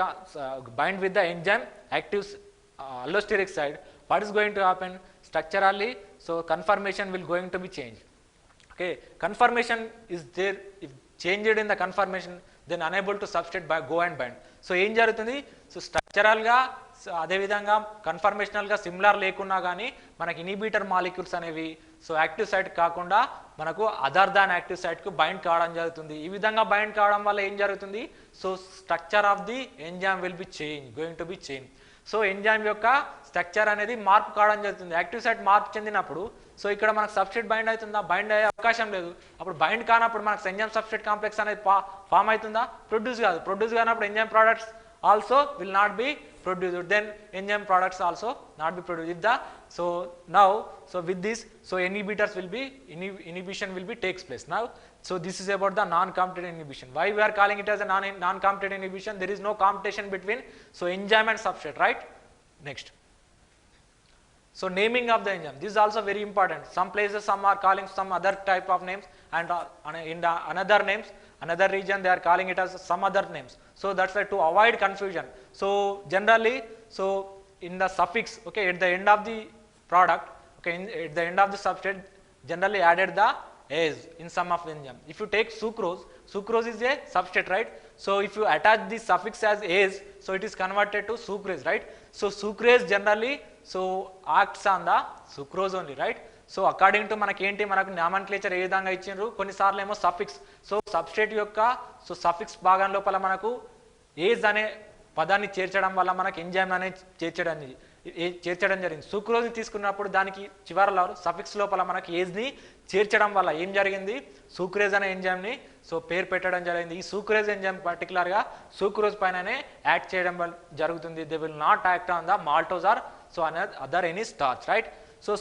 bind with the enzyme active allosteric site. What is going to happen? Structurally, so conformation will going to be changed. Okay, conformation is there. If changed in the conformation, then unable to substrate by go and bind. So ఏం జరుగుతుంది? So స్ట్రక్చరల్గా అదేవిధంగా కన్ఫర్మేషనల్గా similar లేకున్నా కానీ మనకి inhibitor molecules అనేవి so active site కాకుండా మనకు other than active సైట్కు bind కావడం జరుగుతుంది. ఈ విధంగా బైండ్ కావడం వల్ల ఏం జరుగుతుంది? So structure of the enzyme will be going to be change. So enzyme యొక్క స్ట్రక్చర్ అనేది మార్పు కావడం జరుగుతుంది. యాక్టివ్ సైట్ మార్పు చెందినప్పుడు సో ఇక్కడ మనకు సబ్స్ట్రేట్ బైండ్ అవుతుందా? బైండ్ అయ్యే అవకాశం లేదు. అప్పుడు బైండ్ కానప్పుడు మనకు ఎంజైమ్ సబ్స్ట్రేట్ కాంప్లెక్స్ అనేది ఫామ్ అవుతుందా? ప్రొడ్యూస్ కాదు. ప్రొడ్యూస్ కానప్పుడు enzyme products also will not be produced. Then enzyme products also not be produced. With this, so inhibitors will be inhibition will be takes place. Now, so this is about the non-competitive inhibition. Why we are calling it as a non-competitive inhibition? There is no competition between so enzyme and substrate, right? Next. So naming of the enzyme, this is also very important. Some places some are calling some other type of names, and in the another region they are calling it as some other names. So that's why to avoid confusion. So generally, so in the suffix, okay, at the end of the product, okay, at the end of the substrate, generally added the ase in some of the enzyme. If you take sucrose is a substrate, right? So if you attach this suffix as ase, so it is converted to sucrase, right? So sucrase generally so acts on the sucrose only, right? So according to మనకు నామన్క్లేచర్ ఏ విధంగా ఇచ్చిండ్రు, కొన్నిసార్లు ఏమో suffix. So substrate యొక్క so suffix భాగం లోపల మనకు age అనే పదాన్ని చేర్చడం వల్ల మనకు ఎంజైమ్ అనేది చేర్చడం చేర్చడం జరిగింది. సూక్రోజ్ని తీసుకున్నప్పుడు దానికి చివరలో సఫిక్స్ లోపల మనకి ఏజ్ని చేర్చడం వల్ల ఏం జరిగింది, సూక్రేజ్ అనే ఎంజైమ్ని సో పేరు పెట్టడం జరిగింది. ఈ సూక్రేజ్ ఎంజైమ్ పర్టికులర్గా సూక్రోజ్ పైననే యాక్ట్ చేయడం జరుగుతుంది. They will not act on the maltose or so other any starch, right. So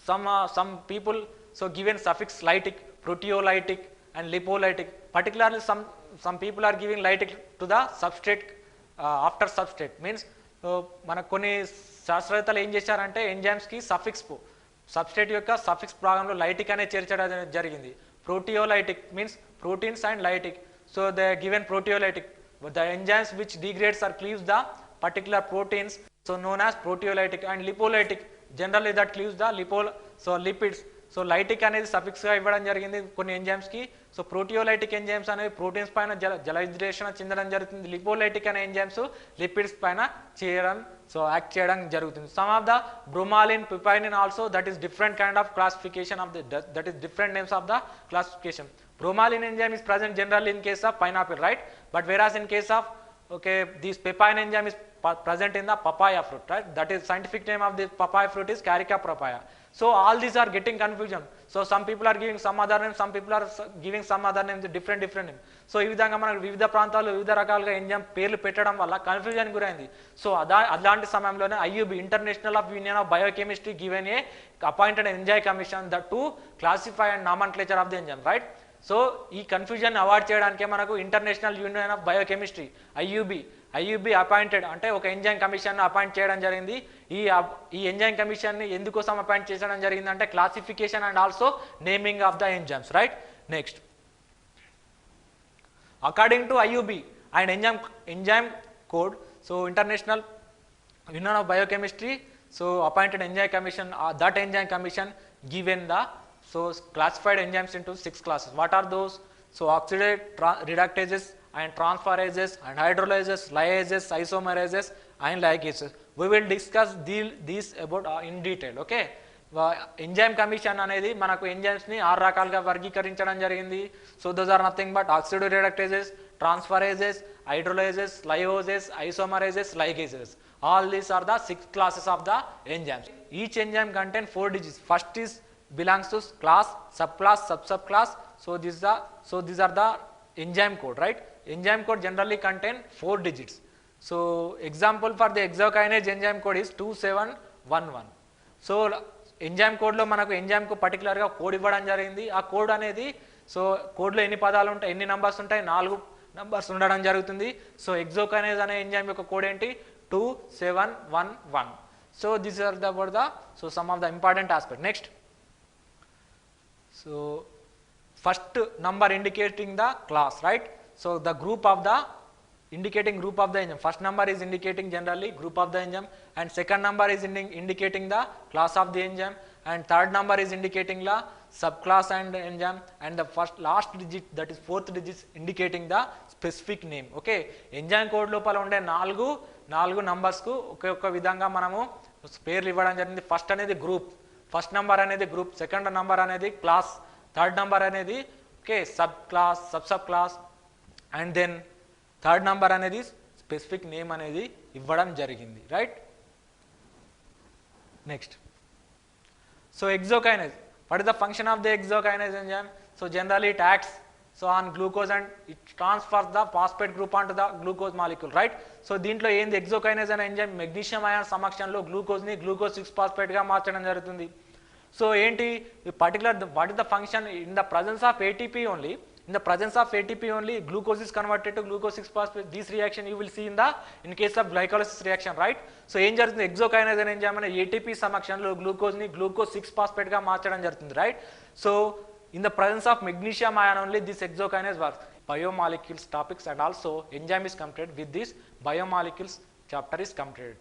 some people so given suffix lytic, proteolytic and lipolytic. Particularly some people are giving lytic to the substrate after substrate means మనకు కొన్ని శాస్త్రవేత్తలు ఏం చేశారంటే ఎంజైమ్స్కి substrate యొక్క సఫిక్స్ భాగంలో lytic అనే చేర్చడం జరిగింది. Proteolytic means proteins and lytic. So they given proteolytic the enzymes which degrades or cleaves the particular proteins so known as proteolytic and lipolytic generally that cleaves the lipids. So lytic అనేది సఫిక్స్గా ఇవ్వడం జరిగింది కొన్ని ఎంజైమ్స్కి. So proteolytic enzymes అనేవి proteins పైన జలైజ్రేషన్ చెందడం జరుగుతుంది. లిపోలైటిక్ అనే enzymes lipids పైన యాక్ట్ చేయడం జరుగుతుంది. Some of the bromelain, papain also that is different kind of classification of that is different names of the classification. Bromelain enzyme is present generally in case of pineapple, right? But whereas in case of this papain enzyme is present in the papaya fruit, right? That is scientific name of the papaya fruit is Carica papaya. So all these are getting confusion. So some people are giving some other name, some people are giving some other names, different name. So ఈ విధంగా మనకు వివిధ ప్రాంతాల్లో వివిధ రకాలుగా enzyme పేర్లు పెట్టడం వల్ల కన్ఫ్యూజన్ గురైంది. సో అలాంటి సమయంలోనే IUB international of union of biochemistry given a appointed enzyme commission that to classify and నామన్క్లేచర్ of the enzyme, right. So ఈ కన్ఫ్యూజన్ అవాయిడ్ చేయడానికే మనకు international union of biochemistry IUB appointed అంటే ఒక ఎంజైమ్ కమిషన్ అపాయింట్ చేయడం జరిగింది. ఈ enzyme కమిషన్ని ఎందుకోసం appoint చేయడం జరిగింది అంటే classification and also naming of the enzymes, right. Next, according to IUB and enzyme code, so international union of biochemistry so appointed enzyme commission, that enzyme commission given the classified enzymes into 6 classes. What are those? So oxidase reductases and transferases and hydrolases, lyases, isomerases and ligases. We will discuss these about in detail, okay. Enzyme commission అనేది మనకు ఎంజైమ్స్ని 6 రకాలుగా వర్గీకరించడం జరిగింది. So those are nothing but oxidoreductases, transferases, hydrolases, lyases, isomerases, ligases. All these are the 6 classes of the enzymes. Each enzyme contains 4 digits. First is belongs to class, subclass, subclass. So these are the enzyme code, right. Enzyme code generally contain 4 digits. So example for the hexokinase enzyme code is 2711. So enzyme కోడ్లో మనకు ఎంజైమ్కు పర్టికులర్గా code ఇవ్వడం జరిగింది. ఆ code అనేది so కోడ్లో ఎన్ని పదాలు ఉంటాయి, ఎన్ని నంబర్స్ ఉంటాయి, 4 నంబర్స్ ఉండడం జరుగుతుంది. సో హెక్సోకైనేజ్ అనే ఎంజైమ్ యొక్క కోడ్ ఏంటి, 2711. So this are about the some of the important aspect. Next, so first number indicating the class, right. So the group of the indicating group of the enzyme. First number is indicating generally group of the enzyme, and second number is indicating the class of the enzyme, and third number is indicating the subclass and enzyme, and the last digit, that is 4th digit, indicating the specific name. Okay, enzyme code లోపల ఉండే నాలుగు numbers కు ఒకే విధంగా మనము పేర్లు ఇవ్వడం జరిగింది. First అనేది గ్రూప్, ఫస్ట్ నంబర్ అనేది గ్రూప్, సెకండ్ నంబర్ అనేది క్లాస్, థర్డ్ నంబర్ అనేది subclass, subclass, and then third number అనేది స్పెసిఫిక్ నేమ్ అనేది ఇవ్వడం జరిగింది, right. Next, so hexokinase. What is the function of the hexokinase enzyme? So generally it acts on glucose and it transfers the phosphate group onto the glucose molecule, right. So దీంట్లో ఏంది హెక్సోకైనేజ్ అనే enzyme magnesium ion సమక్షంలో గ్లూకోజ్ని glucose 6-phosphate మార్చడం జరుగుతుంది. So ఏంటి particular what is the function? In the presence of ATP only, in the presence of ATP only, glucose is converted to glucose 6-phosphate. This reaction you will see in case of glycolysis reaction, right. So ఏం జరుగుతుంది, హెక్సోకైనేజ్ అనే enzyme అనే ATP సమక్షంలో గ్లూకోజ్ని glucose 6-phosphate మార్చడం జరుగుతుంది, right. So in the presence of magnesium ion only this hexokinase works. Biomolecules topics and also enzyme is completed. With this biomolecules chapter is completed.